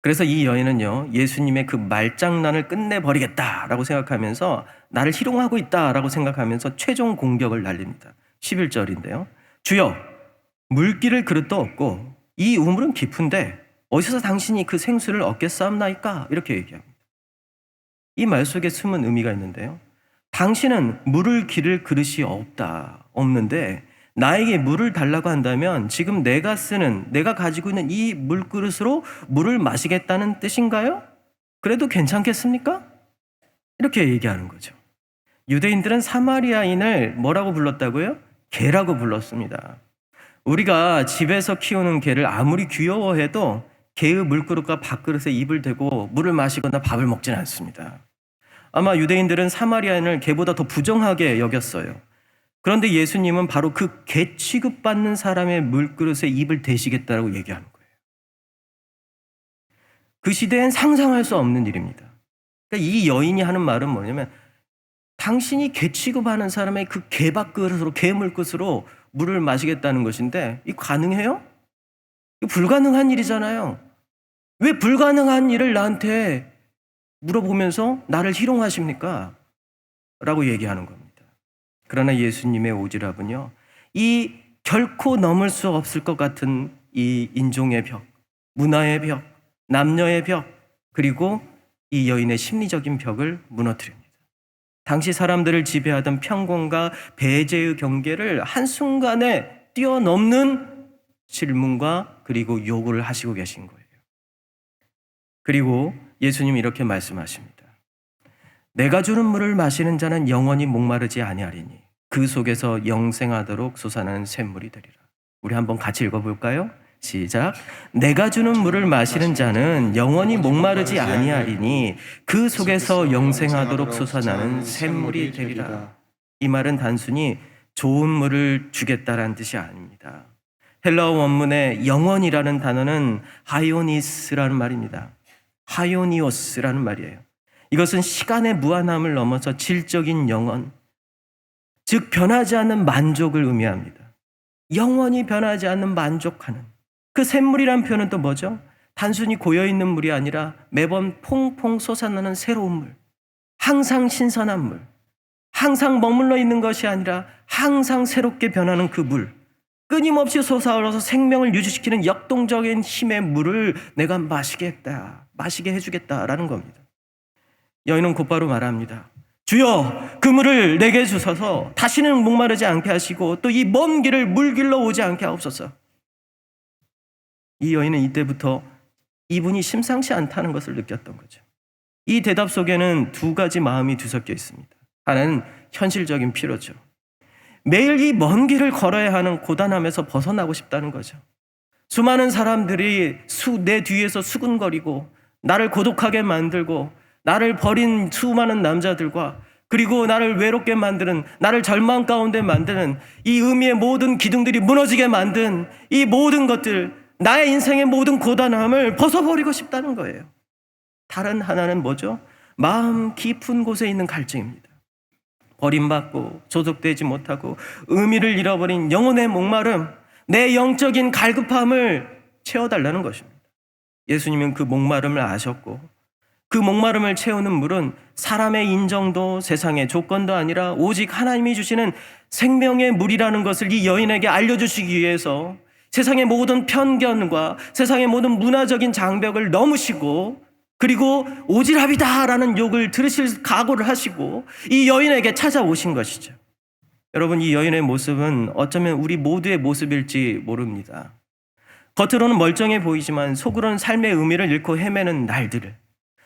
그래서 이 여인은요, 예수님의 그 말장난을 끝내버리겠다라고 생각하면서 나를 희롱하고 있다라고 생각하면서 최종 공격을 날립니다. 11절인데요. 주여, 물기를 그릇도 없고 이 우물은 깊은데 어디서 당신이 그 생수를 얻겠사옵나이까? 이렇게 얘기합니다. 이 말 속에 숨은 의미가 있는데요. 당신은 물을 기를 그릇이 없는데 나에게 물을 달라고 한다면 지금 내가 가지고 있는 이 물그릇으로 물을 마시겠다는 뜻인가요? 그래도 괜찮겠습니까? 이렇게 얘기하는 거죠. 유대인들은 사마리아인을 뭐라고 불렀다고요? 개라고 불렀습니다. 우리가 집에서 키우는 개를 아무리 귀여워해도 개의 물그릇과 밥그릇에 입을 대고 물을 마시거나 밥을 먹지는 않습니다. 아마 유대인들은 사마리아인을 개보다 더 부정하게 여겼어요. 그런데 예수님은 바로 그 개 취급받는 사람의 물그릇에 입을 대시겠다라고 얘기하는 거예요. 그 시대엔 상상할 수 없는 일입니다. 그러니까 이 여인이 하는 말은 뭐냐면 당신이 개 취급하는 사람의 그 개밥그릇으로 개 물그릇으로 물을 마시겠다는 것인데 이거 가능해요? 이거 불가능한 일이잖아요. 왜 불가능한 일을 나한테 물어보면서 나를 희롱하십니까? 라고 얘기하는 겁니다. 그러나 예수님의 오지랖은요, 이 결코 넘을 수 없을 것 같은 이 인종의 벽, 문화의 벽, 남녀의 벽, 그리고 이 여인의 심리적인 벽을 무너뜨립니다. 당시 사람들을 지배하던 편견과 배제의 경계를 한순간에 뛰어넘는 질문과 그리고 요구를 하시고 계신 거예요. 그리고 예수님이 이렇게 말씀하십니다. 내가 주는 물을 마시는 자는 영원히 목마르지 아니하리니 그 속에서 영생하도록 솟아나는 샘물이 되리라. 우리 한번 같이 읽어볼까요? 시작. 내가 주는 물을 마시는 자는 영원히 목마르지 아니하리니 그 속에서 영생하도록 솟아나는 샘물이 되리라. 이 말은 단순히 좋은 물을 주겠다라는 뜻이 아닙니다. 헬라어 원문의 영원이라는 단어는 하이오니스라는 말입니다. 하이오니오스라는 말이에요. 이것은 시간의 무한함을 넘어서 질적인 영원, 즉 변하지 않는 만족을 의미합니다. 영원히 변하지 않는 만족하는 그 샘물이란 표현은 또 뭐죠? 단순히 고여있는 물이 아니라 매번 퐁퐁 솟아나는 새로운 물, 항상 신선한 물, 항상 머물러 있는 것이 아니라 항상 새롭게 변하는 그 물, 끊임없이 솟아올라서 생명을 유지시키는 역동적인 힘의 물을 내가 마시게 해주겠다라는 겁니다. 여인은 곧바로 말합니다. 주여, 그 물을 내게 주셔서 다시는 목마르지 않게 하시고 또 이 먼 길을 물길로 오지 않게 하옵소서. 이 여인은 이때부터 이분이 심상치 않다는 것을 느꼈던 거죠. 이 대답 속에는 두 가지 마음이 뒤섞여 있습니다. 하나는 현실적인 필요죠. 매일 이 먼 길을 걸어야 하는 고단함에서 벗어나고 싶다는 거죠. 수많은 사람들이 내 뒤에서 수군거리고 나를 고독하게 만들고 나를 버린 수많은 남자들과 그리고 나를 외롭게 만드는, 나를 절망 가운데 만드는 이 의미의 모든 기둥들이 무너지게 만든 이 모든 것들, 나의 인생의 모든 고단함을 벗어버리고 싶다는 거예요. 다른 하나는 뭐죠? 마음 깊은 곳에 있는 갈증입니다. 버림받고 소속되지 못하고 의미를 잃어버린 영혼의 목마름, 내 영적인 갈급함을 채워달라는 것입니다. 예수님은 그 목마름을 아셨고 그 목마름을 채우는 물은 사람의 인정도 세상의 조건도 아니라 오직 하나님이 주시는 생명의 물이라는 것을 이 여인에게 알려주시기 위해서 세상의 모든 편견과 세상의 모든 문화적인 장벽을 넘으시고 그리고 오지랖이다라는 욕을 들으실 각오를 하시고 이 여인에게 찾아오신 것이죠. 여러분, 이 여인의 모습은 어쩌면 우리 모두의 모습일지 모릅니다. 겉으로는 멀쩡해 보이지만 속으로는 삶의 의미를 잃고 헤매는 날들을,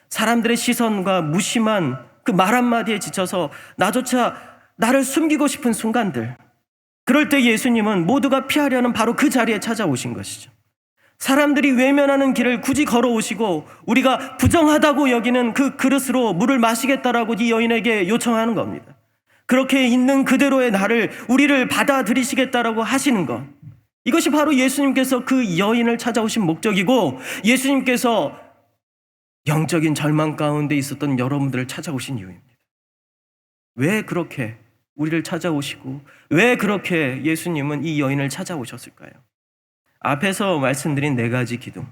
사람들의 시선과 무심한 그 말 한마디에 지쳐서 나조차 나를 숨기고 싶은 순간들, 그럴 때 예수님은 모두가 피하려는 바로 그 자리에 찾아오신 것이죠. 사람들이 외면하는 길을 굳이 걸어오시고 우리가 부정하다고 여기는 그 그릇으로 물을 마시겠다라고 이 여인에게 요청하는 겁니다. 그렇게 있는 그대로의 우리를 받아들이시겠다라고 하시는 것, 이것이 바로 예수님께서 그 여인을 찾아오신 목적이고 예수님께서 영적인 절망 가운데 있었던 여러분들을 찾아오신 이유입니다. 왜 그렇게 우리를 찾아오시고 왜 그렇게 예수님은 이 여인을 찾아오셨을까요? 앞에서 말씀드린 네 가지 기둥,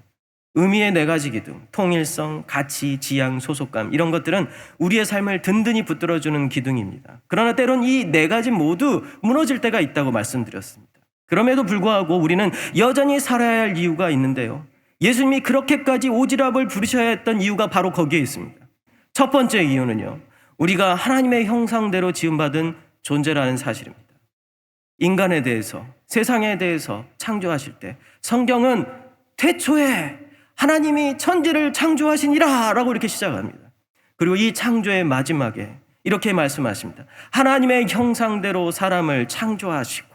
의미의 네 가지 기둥, 통일성, 가치, 지향, 소속감, 이런 것들은 우리의 삶을 든든히 붙들어주는 기둥입니다. 그러나 때론 이 네 가지 모두 무너질 때가 있다고 말씀드렸습니다. 그럼에도 불구하고 우리는 여전히 살아야 할 이유가 있는데요, 예수님이 그렇게까지 오지랖을 부리셔야 했던 이유가 바로 거기에 있습니다. 첫 번째 이유는요, 우리가 하나님의 형상대로 지음받은 존재라는 사실입니다. 인간에 대해서, 세상에 대해서 창조하실 때 성경은 태초에 하나님이 천지를 창조하시니라 라고 이렇게 시작합니다. 그리고 이 창조의 마지막에 이렇게 말씀하십니다. 하나님의 형상대로 사람을 창조하시고.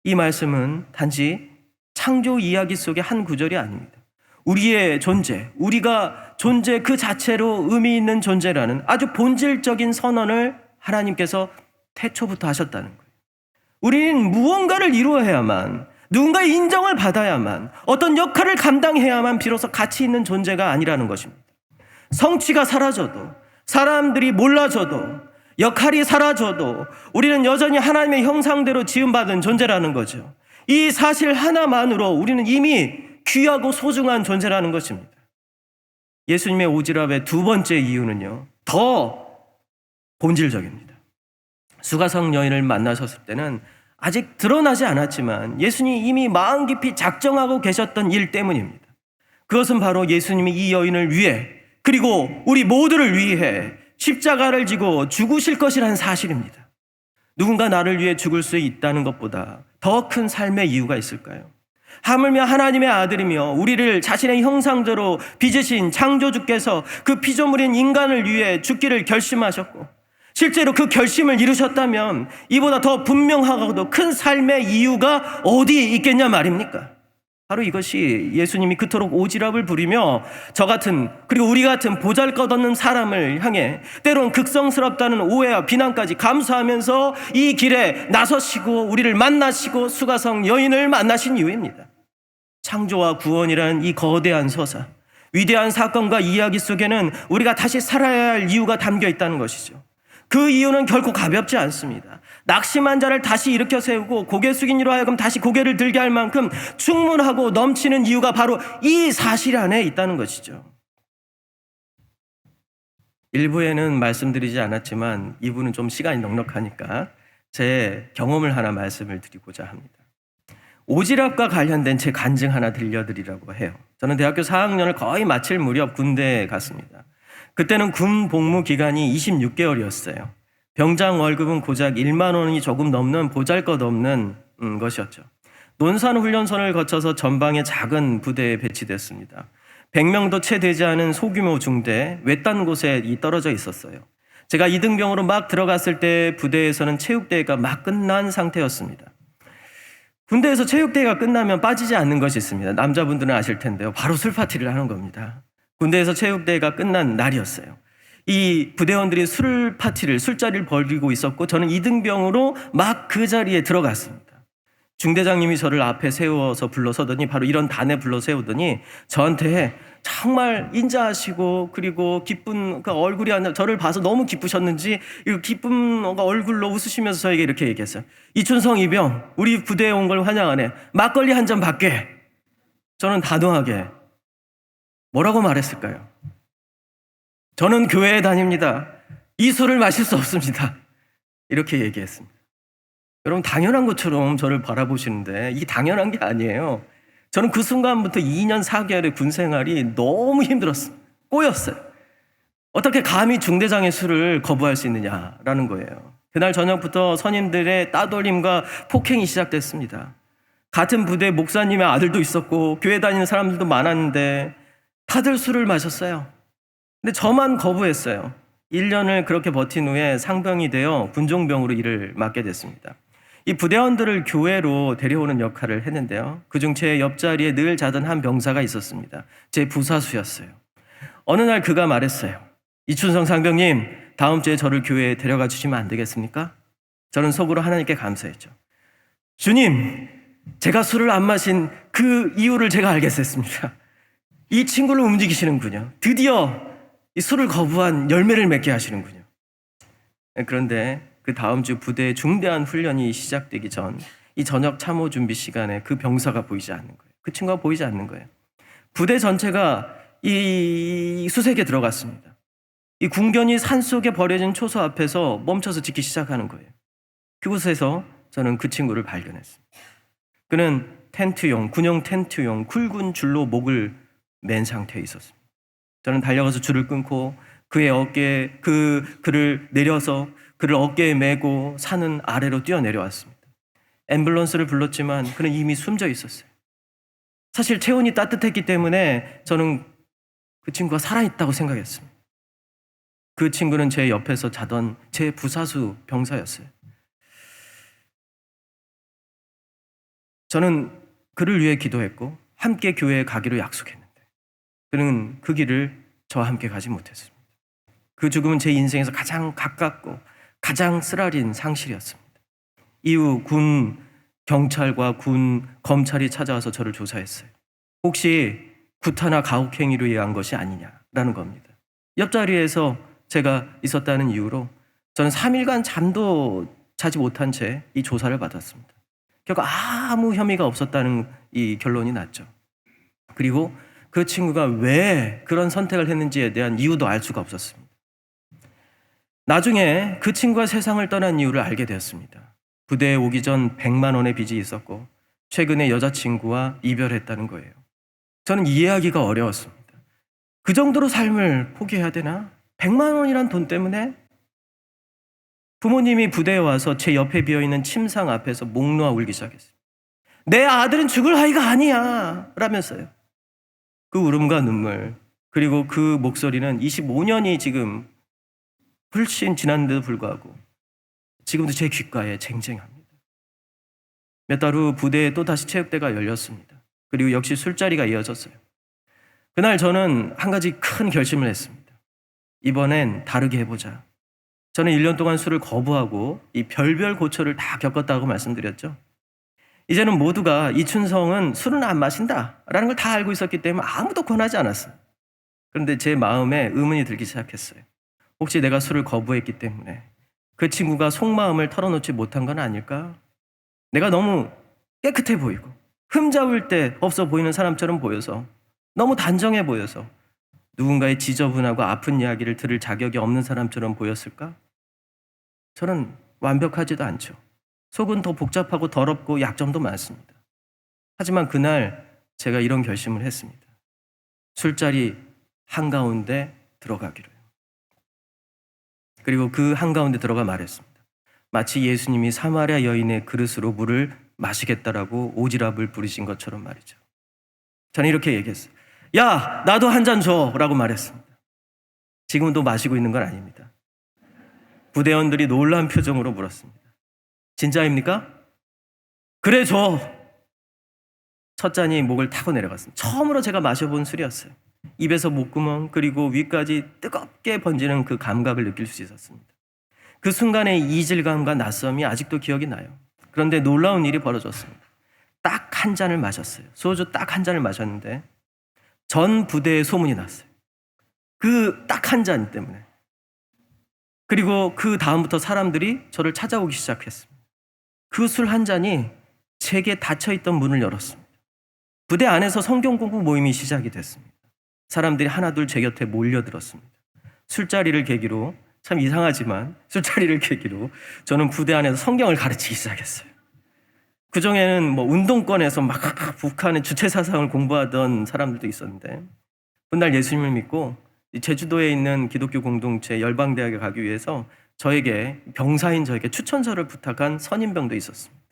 이 말씀은 단지 창조 이야기 속의 한 구절이 아닙니다. 우리의 존재, 우리가 존재 그 자체로 의미 있는 존재라는 아주 본질적인 선언을 하나님께서 태초부터 하셨다는 거예요. 우리는 무언가를 이루어야만, 누군가의 인정을 받아야만, 어떤 역할을 감당해야만 비로소 가치 있는 존재가 아니라는 것입니다. 성취가 사라져도, 사람들이 몰라줘도, 역할이 사라져도 우리는 여전히 하나님의 형상대로 지음받은 존재라는 거죠. 이 사실 하나만으로 우리는 이미 귀하고 소중한 존재라는 것입니다. 예수님의 오지랖의 두 번째 이유는요, 더 본질적입니다. 수가성 여인을 만나셨을 때는 아직 드러나지 않았지만 예수님이 이미 마음 깊이 작정하고 계셨던 일 때문입니다. 그것은 바로 예수님이 이 여인을 위해, 그리고 우리 모두를 위해 십자가를 지고 죽으실 것이라는 사실입니다. 누군가 나를 위해 죽을 수 있다는 것보다 더 큰 삶의 이유가 있을까요? 하물며 하나님의 아들이며 우리를 자신의 형상대로 빚으신 창조주께서 그 피조물인 인간을 위해 죽기를 결심하셨고, 실제로 그 결심을 이루셨다면 이보다 더 분명하고도 큰 삶의 이유가 어디 있겠냐 말입니까? 바로 이것이 예수님이 그토록 오지랖을 부리며 저 같은, 그리고 우리 같은 보잘것없는 사람을 향해 때론 극성스럽다는 오해와 비난까지 감수하면서 이 길에 나서시고 우리를 만나시고 수가성 여인을 만나신 이유입니다. 창조와 구원이라는 이 거대한 서사, 위대한 사건과 이야기 속에는 우리가 다시 살아야 할 이유가 담겨 있다는 것이죠. 그 이유는 결코 가볍지 않습니다. 낙심한 자를 다시 일으켜 세우고 고개 숙인 이로 하여금 다시 고개를 들게 할 만큼 충분하고 넘치는 이유가 바로 이 사실 안에 있다는 것이죠. 일부에는 말씀드리지 않았지만 2부는 좀 시간이 넉넉하니까 제 경험을 하나 말씀을 드리고자 합니다. 오지랖과 관련된 제 간증 하나 들려드리라고 해요. 저는 대학교 4학년을 거의 마칠 무렵 군대에 갔습니다. 그때는 군 복무 기간이 26개월이었어요. 병장 월급은 고작 1만 원이 조금 넘는 보잘것없는 것이었죠. 논산훈련선을 거쳐서 전방의 작은 부대에 배치됐습니다. 100명도 채 되지 않은 소규모 중대, 외딴 곳에 떨어져 있었어요. 제가 이등병으로 막 들어갔을 때 부대에서는 체육대회가 막 끝난 상태였습니다. 군대에서 체육대회가 끝나면 빠지지 않는 것이 있습니다. 남자분들은 아실 텐데요. 바로 술 파티를 하는 겁니다. 군대에서 체육대회가 끝난 날이었어요. 이 부대원들이 술자리를 벌이고 있었고 저는 이등병으로 막 그 자리에 들어갔습니다. 중대장님이 저를 앞에 세워서 불러서더니, 바로 이런 단에 불러 세우더니 저한테 정말 인자하시고 그리고 기쁜 그 얼굴이 저를 봐서 너무 기쁘셨는지 이 기쁜 얼굴로 웃으시면서 저에게 이렇게 얘기했어요. 이춘성 이병, 우리 부대에 온 걸 환영하네. 막걸리 한 잔 받게. 저는 단호하게 뭐라고 말했을까요? 저는 교회에 다닙니다. 이 술을 마실 수 없습니다. 이렇게 얘기했습니다. 여러분, 당연한 것처럼 저를 바라보시는데 이게 당연한 게 아니에요. 저는 그 순간부터 2년 4개월의 군 생활이 너무 힘들었어요. 꼬였어요. 어떻게 감히 중대장의 술을 거부할 수 있느냐라는 거예요. 그날 저녁부터 선임들의 따돌림과 폭행이 시작됐습니다. 같은 부대 목사님의 아들도 있었고 교회 다니는 사람들도 많았는데 다들 술을 마셨어요. 근데 저만 거부했어요. 1년을 그렇게 버틴 후에 상병이 되어 군종병으로 일을 맡게 됐습니다. 이 부대원들을 교회로 데려오는 역할을 했는데요. 그중 제 옆자리에 늘 자던 한 병사가 있었습니다. 제 부사수였어요. 어느 날 그가 말했어요. 이춘성 상병님, 다음 주에 저를 교회에 데려가 주시면 안 되겠습니까? 저는 속으로 하나님께 감사했죠. 주님, 제가 술을 안 마신 그 이유를 제가 알겠습니다. 이 친구를 움직이시는군요. 드디어 이 술을 거부한 열매를 맺게 하시는군요. 그런데 그 다음 주 부대의 중대한 훈련이 시작되기 전 이 저녁 참호 준비 시간에 그 병사가 보이지 않는 거예요. 그 친구가 보이지 않는 거예요. 부대 전체가 이 수색에 들어갔습니다. 이 궁전이 산속에 버려진 초소 앞에서 멈춰서 짓기 시작하는 거예요. 그곳에서 저는 그 친구를 발견했습니다. 그는 텐트용, 군용 텐트용 굵은 줄로 목을 맨 상태에 있었습니다. 저는 달려가서 줄을 끊고 그의 어깨에 그를 내려서 그를 어깨에 메고 산은 아래로 뛰어내려왔습니다. 앰뷸런스를 불렀지만 그는 이미 숨져 있었어요. 사실 체온이 따뜻했기 때문에 저는 그 친구가 살아있다고 생각했습니다. 그 친구는 제 옆에서 자던 제 부사수 병사였어요. 저는 그를 위해 기도했고 함께 교회에 가기로 약속했는데 그는 그 길을 저와 함께 가지 못했습니다. 그 죽음은 제 인생에서 가장 가깝고 가장 쓰라린 상실이었습니다. 이후 군 경찰과 군 검찰이 찾아와서 저를 조사했어요. 혹시 구타나 가혹행위로 의한 것이 아니냐라는 겁니다. 옆자리에서 제가 있었다는 이유로 저는 3일간 잠도 자지 못한 채 이 조사를 받았습니다. 결국 아무 혐의가 없었다는 이 결론이 났죠. 그리고 그 친구가 왜 그런 선택을 했는지에 대한 이유도 알 수가 없었습니다. 나중에 그 친구가 세상을 떠난 이유를 알게 되었습니다. 부대에 오기 전 100만 원의 빚이 있었고 최근에 여자친구와 이별했다는 거예요. 저는 이해하기가 어려웠습니다. 그 정도로 삶을 포기해야 되나? 100만 원이란 돈 때문에? 부모님이 부대에 와서 제 옆에 비어있는 침상 앞에서 목 놓아 울기 시작했어요. 내 아들은 죽을 아이가 아니야 라면서요. 그 울음과 눈물, 그리고 그 목소리는 25년이 지금 훨씬 지났는데도 불구하고 지금도 제 귓가에 쟁쟁합니다. 몇 달 후 부대에 또다시 체육대가 열렸습니다. 그리고 역시 술자리가 이어졌어요. 그날 저는 한 가지 큰 결심을 했습니다. 이번엔 다르게 해보자. 저는 1년 동안 술을 거부하고 이 별별 고초를 다 겪었다고 말씀드렸죠. 이제는 모두가 이춘성은 술은 안 마신다라는 걸 다 알고 있었기 때문에 아무도 권하지 않았어요. 그런데 제 마음에 의문이 들기 시작했어요. 혹시 내가 술을 거부했기 때문에 그 친구가 속마음을 털어놓지 못한 건 아닐까? 내가 너무 깨끗해 보이고 흠잡을 데 없어 보이는 사람처럼 보여서 너무 단정해 보여서 누군가의 지저분하고 아픈 이야기를 들을 자격이 없는 사람처럼 보였을까? 저는 완벽하지도 않죠. 속은 더 복잡하고 더럽고 약점도 많습니다. 하지만 그날 제가 이런 결심을 했습니다. 술자리 한가운데 들어가기로요. 그리고 그 한가운데 들어가 말했습니다. 마치 예수님이 사마리아 여인의 그릇으로 물을 마시겠다라고 오지랖을 부리신 것처럼 말이죠. 저는 이렇게 얘기했어요. 야, 나도 한 잔 줘 라고 말했습니다. 지금도 마시고 있는 건 아닙니다. 부대원들이 놀란 표정으로 물었습니다. 진짜입니까? 그래 줘. 첫 잔이 목을 타고 내려갔습니다. 처음으로 제가 마셔본 술이었어요. 입에서 목구멍 그리고 위까지 뜨겁게 번지는 그 감각을 느낄 수 있었습니다. 그 순간의 이질감과 낯섦이 아직도 기억이 나요. 그런데 놀라운 일이 벌어졌습니다. 딱 한 잔을 마셨어요. 소주 딱 한 잔을 마셨는데 전 부대에 소문이 났어요. 그 딱 한 잔 때문에. 그리고 그 다음부터 사람들이 저를 찾아오기 시작했습니다. 그 술 한 잔이 제게 닫혀있던 문을 열었습니다. 부대 안에서 성경 공부 모임이 시작이 됐습니다. 사람들이 하나둘 제 곁에 몰려들었습니다. 술자리를 계기로, 참 이상하지만 술자리를 계기로 저는 부대 안에서 성경을 가르치기 시작했어요. 그 중에는 운동권에서 막 북한의 주체 사상을 공부하던 사람들도 있었는데 훗날 예수님을 믿고 제주도에 있는 기독교 공동체 열방대학에 가기 위해서 병사인 저에게 추천서를 부탁한 선임병도 있었습니다.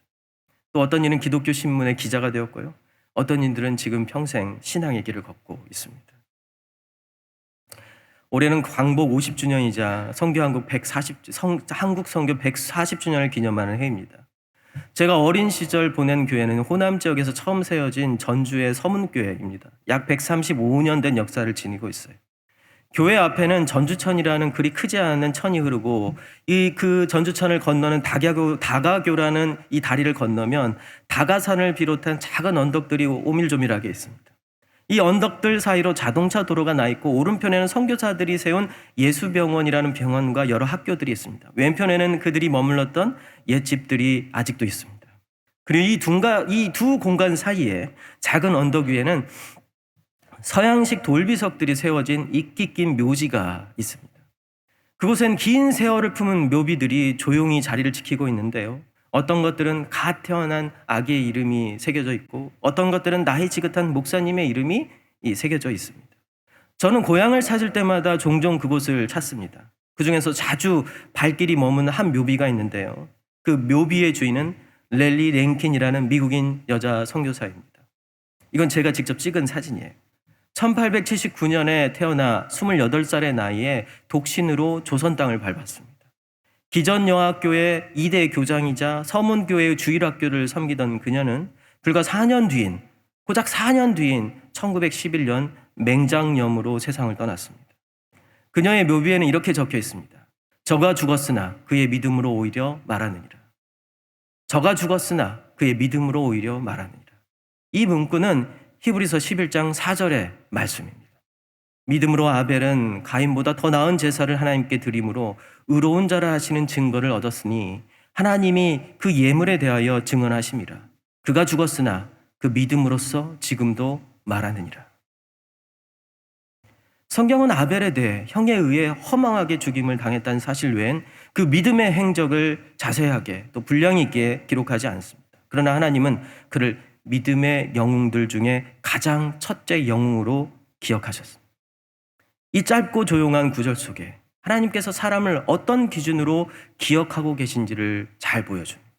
또 어떤 이는 기독교 신문의 기자가 되었고요. 어떤 이들은 지금 평생 신앙의 길을 걷고 있습니다. 올해는 광복 50주년이자 한국 선교 140주년을 기념하는 해입니다. 제가 어린 시절 보낸 교회는 호남 지역에서 처음 세워진 전주의 서문교회입니다. 약 135년 된 역사를 지니고 있어요. 교회 앞에는 전주천이라는 그리 크지 않은 천이 흐르고 그 전주천을 건너는 다가교라는 이 다리를 건너면 다가산을 비롯한 작은 언덕들이 오밀조밀하게 있습니다. 이 언덕들 사이로 자동차 도로가 나 있고 오른편에는 선교사들이 세운 예수병원이라는 병원과 여러 학교들이 있습니다. 왼편에는 그들이 머물렀던 옛집들이 아직도 있습니다. 그리고 이 두 공간 사이에 작은 언덕 위에는 서양식 돌비석들이 세워진 이끼 낀 묘지가 있습니다. 그곳엔 긴 세월을 품은 묘비들이 조용히 자리를 지키고 있는데요. 어떤 것들은 갓 태어난 아기의 이름이 새겨져 있고 어떤 것들은 나이 지긋한 목사님의 이름이 새겨져 있습니다. 저는 고향을 찾을 때마다 종종 그곳을 찾습니다. 그중에서 자주 발길이 머무는 한 묘비가 있는데요. 그 묘비의 주인은 렐리 랭킨이라는 미국인 여자 선교사입니다. 이건 제가 직접 찍은 사진이에요. 1879년에 태어나 28살의 나이에 독신으로 조선 땅을 밟았습니다. 기전여학교의 2대 교장이자 서문교회의 주일학교를 섬기던 그녀는 불과 4년 뒤인, 고작 4년 뒤인 1911년 맹장염으로 세상을 떠났습니다. 그녀의 묘비에는 이렇게 적혀 있습니다. 저가 죽었으나 그의 믿음으로 오히려 말하느니라. 저가 죽었으나 그의 믿음으로 오히려 말하느니라. 이 문구는 히브리서 11장 4절의 말씀입니다. 믿음으로 아벨은 가인보다 더 나은 제사를 하나님께 드림으로 의로운 자라 하시는 증거를 얻었으니 하나님이 그 예물에 대하여 증언하심이라. 그가 죽었으나 그 믿음으로써 지금도 말하느니라. 성경은 아벨에 대해 형에 의해 허망하게 죽임을 당했다는 사실 외엔 그 믿음의 행적을 자세하게 또 분량 있게 기록하지 않습니다. 그러나 하나님은 그를 믿음의 영웅들 중에 가장 첫째 영웅으로 기억하셨습니다. 이 짧고 조용한 구절 속에 하나님께서 사람을 어떤 기준으로 기억하고 계신지를 잘 보여줍니다.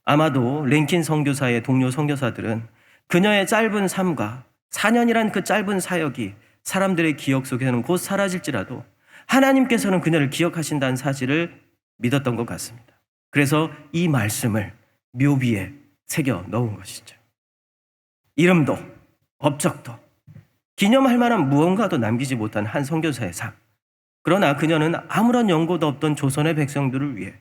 아마도 랭킨 선교사의 동료 선교사들은 그녀의 짧은 삶과 4년이란 그 짧은 사역이 사람들의 기억 속에서는 곧 사라질지라도 하나님께서는 그녀를 기억하신다는 사실을 믿었던 것 같습니다. 그래서 이 말씀을 묘비에 새겨 넣은 것이죠. 이름도 업적도 기념할 만한 무언가도 남기지 못한 한 선교사의 삶. 그러나 그녀는 아무런 연고도 없던 조선의 백성들을 위해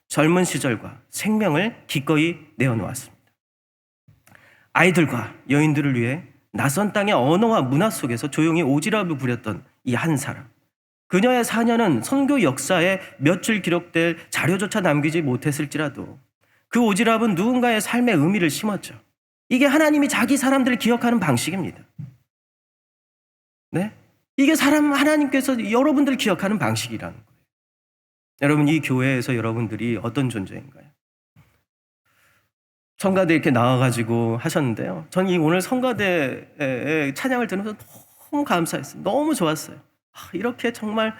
젊은 시절과 생명을 기꺼이 내어놓았습니다. 아이들과 여인들을 위해 낯선 땅의 언어와 문화 속에서 조용히 오지랖을 부렸던 이 한 사람. 그녀의 4년은 선교 역사에 몇 줄 기록될 자료조차 남기지 못했을지라도 그 오지랖은 누군가의 삶의 의미를 심었죠. 이게 하나님이 자기 사람들을 기억하는 방식입니다. 네? 이게 하나님께서 여러분들을 기억하는 방식이라는 거예요. 여러분, 이 교회에서 여러분들이 어떤 존재인가요? 성가대 이렇게 나와가지고 하셨는데요. 저는 오늘 성가대의 찬양을 들으면서 너무 감사했어요. 너무 좋았어요. 이렇게 정말,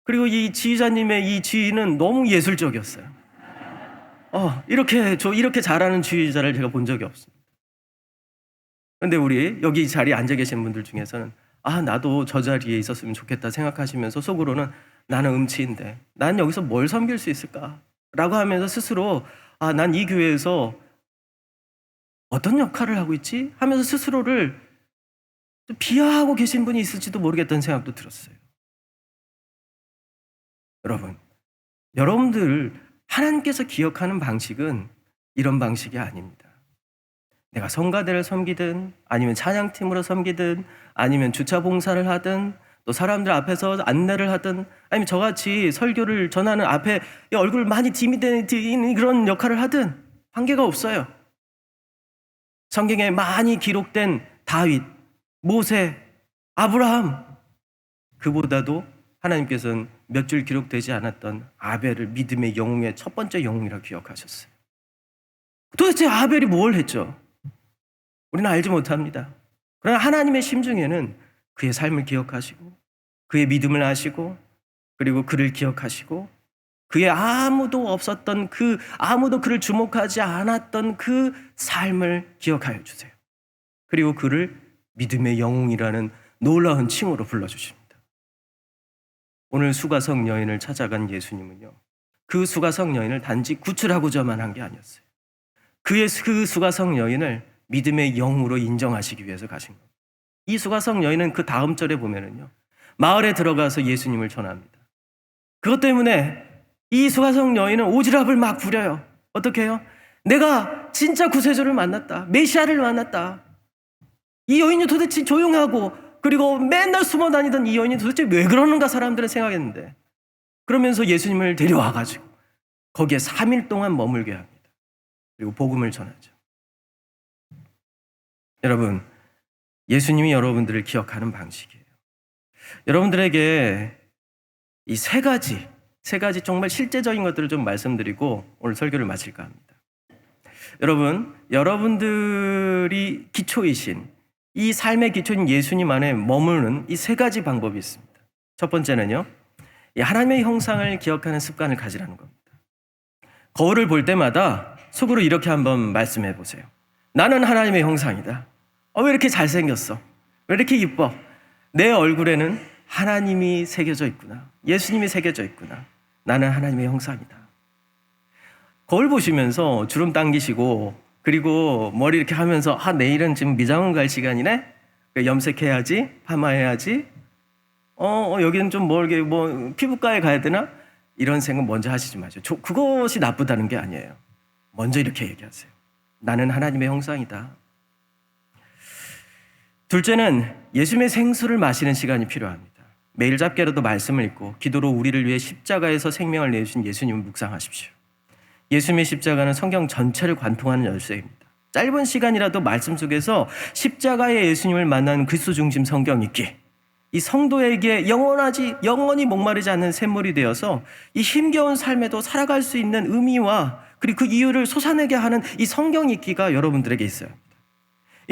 그리고 이 지휘자님의 이 지휘는 너무 예술적이었어요. 이렇게 잘하는 지휘자를 제가 본 적이 없습니다. 그런데 우리 여기 자리에 앉아 계신 분들 중에서는 나도 저 자리에 있었으면 좋겠다 생각하시면서 속으로는 나는 음치인데 난 여기서 뭘 섬길 수 있을까? 라고 하면서 스스로 난 이 교회에서 어떤 역할을 하고 있지? 하면서 스스로를 비하하고 계신 분이 있을지도 모르겠다는 생각도 들었어요. 여러분들 하나님께서 기억하는 방식은 이런 방식이 아닙니다. 내가 성가대를 섬기든 아니면 찬양팀으로 섬기든 아니면 주차 봉사를 하든 또 사람들 앞에서 안내를 하든 아니면 저같이 설교를 전하는 앞에 얼굴 많이 디미되는 그런 역할을 하든 관계가 없어요. 성경에 많이 기록된 다윗, 모세, 아브라함, 그보다도 하나님께서는 몇 줄 기록되지 않았던 아벨을 믿음의 영웅의 첫 번째 영웅이라고 기억하셨어요. 도대체 아벨이 뭘 했죠? 우리는 알지 못합니다. 그러나 하나님의 심중에는 그의 삶을 기억하시고 그의 믿음을 아시고 그리고 그를 기억하시고 그의 아무도 없었던 아무도 그를 주목하지 않았던 그 삶을 기억하여 주세요. 그리고 그를 믿음의 영웅이라는 놀라운 칭호로 불러주십니다. 오늘 수가성 여인을 찾아간 예수님은요, 그 수가성 여인을 단지 구출하고자만 한 게 아니었어요. 그 수가성 여인을 믿음의 영웅으로 인정하시기 위해서 가신 겁니다. 이 수가성 여인은 그 다음 절에 보면은요, 마을에 들어가서 예수님을 전합니다. 그것 때문에 이 수가성 여인은 오지랖을 막 부려요. 어떻게 해요? 내가 진짜 구세주를 만났다. 메시아를 만났다. 이 여인이 도대체 조용하고 그리고 맨날 숨어 다니던 이 여인이 도대체 왜 그러는가 사람들은 생각했는데, 그러면서 예수님을 데려와가지고 거기에 3일 동안 머물게 합니다. 그리고 복음을 전하죠. 여러분, 예수님이 여러분들을 기억하는 방식이에요. 여러분들에게 이 세 가지 정말 실제적인 것들을 좀 말씀드리고 오늘 설교를 마칠까 합니다. 여러분들이 기초이신 이 삶의 기초인 예수님 안에 머무는 이 세 가지 방법이 있습니다. 첫 번째는요, 하나님의 형상을 기억하는 습관을 가지라는 겁니다. 거울을 볼 때마다 속으로 이렇게 한번 말씀해 보세요. 나는 하나님의 형상이다. 왜 이렇게 잘생겼어? 왜 이렇게 이뻐? 내 얼굴에는 하나님이 새겨져 있구나. 예수님이 새겨져 있구나. 나는 하나님의 형상이다. 거울 보시면서 주름 당기시고 그리고 머리 이렇게 하면서 내일은 지금 미장원 갈 시간이네? 염색해야지, 파마해야지, 여기는 좀 피부과에 가야 되나? 이런 생각 먼저 하시지 마세요. 그것이 나쁘다는 게 아니에요. 먼저 이렇게 얘기하세요. 나는 하나님의 형상이다. 둘째는 예수님의 생수를 마시는 시간이 필요합니다. 매일 잡게라도 말씀을 읽고 기도로 우리를 위해 십자가에서 생명을 내주신 예수님을 묵상하십시오. 예수님의 십자가는 성경 전체를 관통하는 열쇠입니다. 짧은 시간이라도 말씀 속에서 십자가의 예수님을 만난 그리스도 중심 성경 읽기, 이 성도에게 영원히 목마르지 않는 샘물이 되어서 이 힘겨운 삶에도 살아갈 수 있는 의미와 그리고 그 이유를 솟아내게 하는 이 성경 읽기가 여러분들에게 있어요.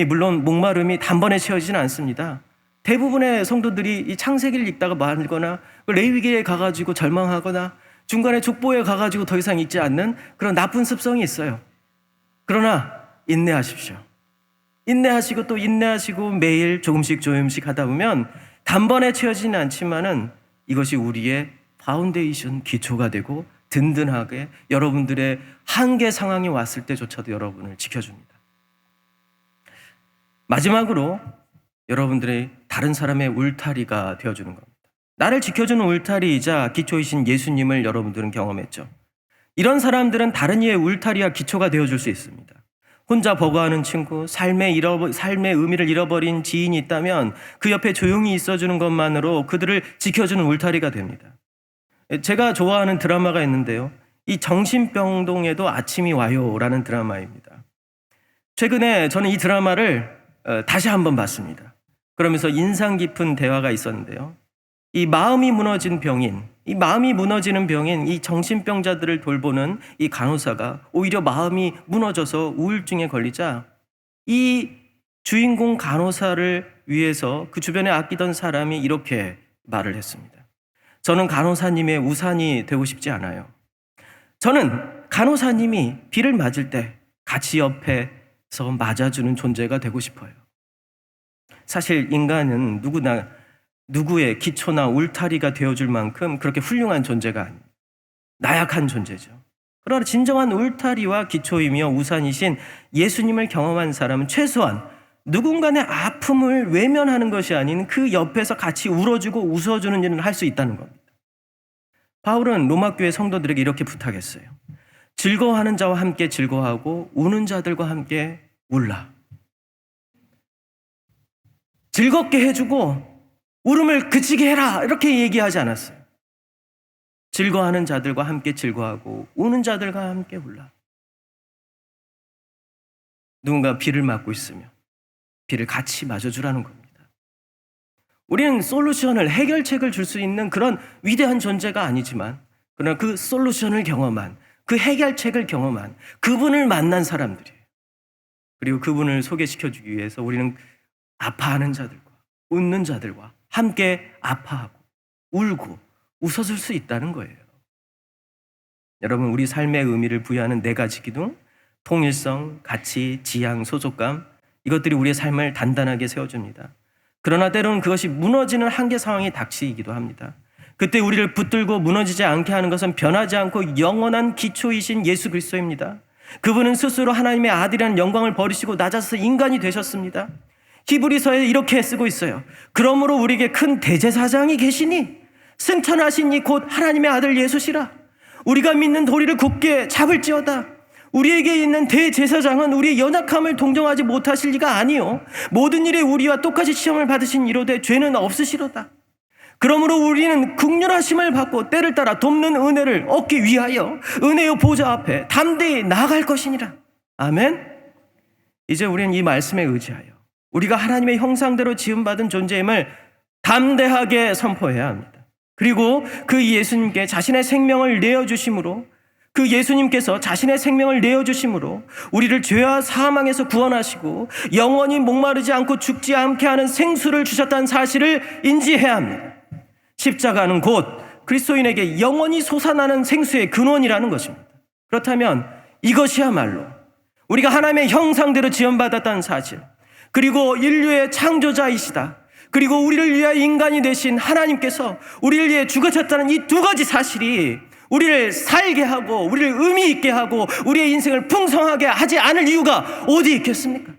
물론 목마름이 단번에 채워지지는 않습니다. 대부분의 성도들이 이 창세기를 읽다가 말거나 레위기에 가가지고 절망하거나 중간에 족보에 가가지고 더 이상 읽지 않는 그런 나쁜 습성이 있어요. 그러나 인내하십시오. 인내하시고 또 인내하시고 매일 조금씩 하다 보면 단번에 채워지지는 않지만은 이것이 우리의 파운데이션 기초가 되고 든든하게 여러분들의 한계 상황이 왔을 때조차도 여러분을 지켜줍니다. 마지막으로 여러분들의 다른 사람의 울타리가 되어주는 겁니다. 나를 지켜주는 울타리이자 기초이신 예수님을 여러분들은 경험했죠. 이런 사람들은 다른 이의 울타리와 기초가 되어줄 수 있습니다. 혼자 버거워하는 친구, 삶의 의미를 잃어버린 지인이 있다면 그 옆에 조용히 있어주는 것만으로 그들을 지켜주는 울타리가 됩니다. 제가 좋아하는 드라마가 있는데요. 이 정신병동에도 아침이 와요라는 드라마입니다. 최근에 저는 이 드라마를 다시 한번 봤습니다. 그러면서 인상 깊은 대화가 있었는데요. 이 마음이 무너지는 병인, 이 정신병자들을 돌보는 이 간호사가 오히려 마음이 무너져서 우울증에 걸리자 이 주인공 간호사를 위해서 그 주변에 아끼던 사람이 이렇게 말을 했습니다. 저는 간호사님의 우산이 되고 싶지 않아요. 저는 간호사님이 비를 맞을 때 같이 옆에서 맞아주는 존재가 되고 싶어요. 사실 인간은 누구나 누구의 기초나 울타리가 되어줄 만큼 그렇게 훌륭한 존재가 아닙니다. 나약한 존재죠. 그러나 진정한 울타리와 기초이며 우산이신 예수님을 경험한 사람은 최소한 누군가의 아픔을 외면하는 것이 아닌 그 옆에서 같이 울어주고 웃어주는 일을 할 수 있다는 겁니다. 바울은 로마교회 성도들에게 이렇게 부탁했어요. 즐거워하는 자와 함께 즐거워하고 우는 자들과 함께 울라. 즐겁게 해주고 울음을 그치게 해라 이렇게 얘기하지 않았어요. 즐거워하는 자들과 함께 즐거워하고 우는 자들과 함께 울라. 누군가 비를 맞고 있으면 비를 같이 맞아주라는 겁니다. 우리는 솔루션을, 해결책을 줄 수 있는 그런 위대한 존재가 아니지만 그러나 그 솔루션을 경험한, 그 해결책을 경험한 그분을 만난 사람들이에요. 그리고 그분을 소개시켜주기 위해서 우리는 아파하는 자들과 웃는 자들과 함께 아파하고 울고 웃어줄 수 있다는 거예요. 여러분, 우리 삶의 의미를 부여하는 네 가지 기둥, 통일성, 가치, 지향, 소속감, 이것들이 우리의 삶을 단단하게 세워줍니다. 그러나 때로는 그것이 무너지는 한계 상황이 닥치기도 합니다. 그때 우리를 붙들고 무너지지 않게 하는 것은 변하지 않고 영원한 기초이신 예수 그리스도입니다. 그분은 스스로 하나님의 아들이라는 영광을 버리시고 낮아서 인간이 되셨습니다. 히브리서에 이렇게 쓰고 있어요. 그러므로 우리에게 큰 대제사장이 계시니 승천하신 이 곧 하나님의 아들 예수시라. 우리가 믿는 도리를 굳게 잡을지어다. 우리에게 있는 대제사장은 우리의 연약함을 동정하지 못하실 리가 아니요 모든 일에 우리와 똑같이 시험을 받으신 이로되 죄는 없으시로다. 그러므로 우리는 긍휼하심을 받고 때를 따라 돕는 은혜를 얻기 위하여 은혜의 보좌 앞에 담대히 나아갈 것이니라. 아멘. 이제 우리는 이 말씀에 의지하여 우리가 하나님의 형상대로 지음받은 존재임을 담대하게 선포해야 합니다. 그리고 그 예수님께 자신의 생명을 내어주심으로, 그 예수님께서 자신의 생명을 내어주심으로 우리를 죄와 사망에서 구원하시고 영원히 목마르지 않고 죽지 않게 하는 생수를 주셨다는 사실을 인지해야 합니다. 십자가는 곧 그리스도인에게 영원히 솟아나는 생수의 근원이라는 것입니다. 그렇다면 이것이야말로 우리가 하나님의 형상대로 지음받았다는 사실, 그리고 인류의 창조자이시다. 그리고 우리를 위하여 인간이 되신 하나님께서 우리를 위해 죽으셨다는 이 두 가지 사실이 우리를 살게 하고 우리를 의미 있게 하고 우리의 인생을 풍성하게 하지 않을 이유가 어디 있겠습니까?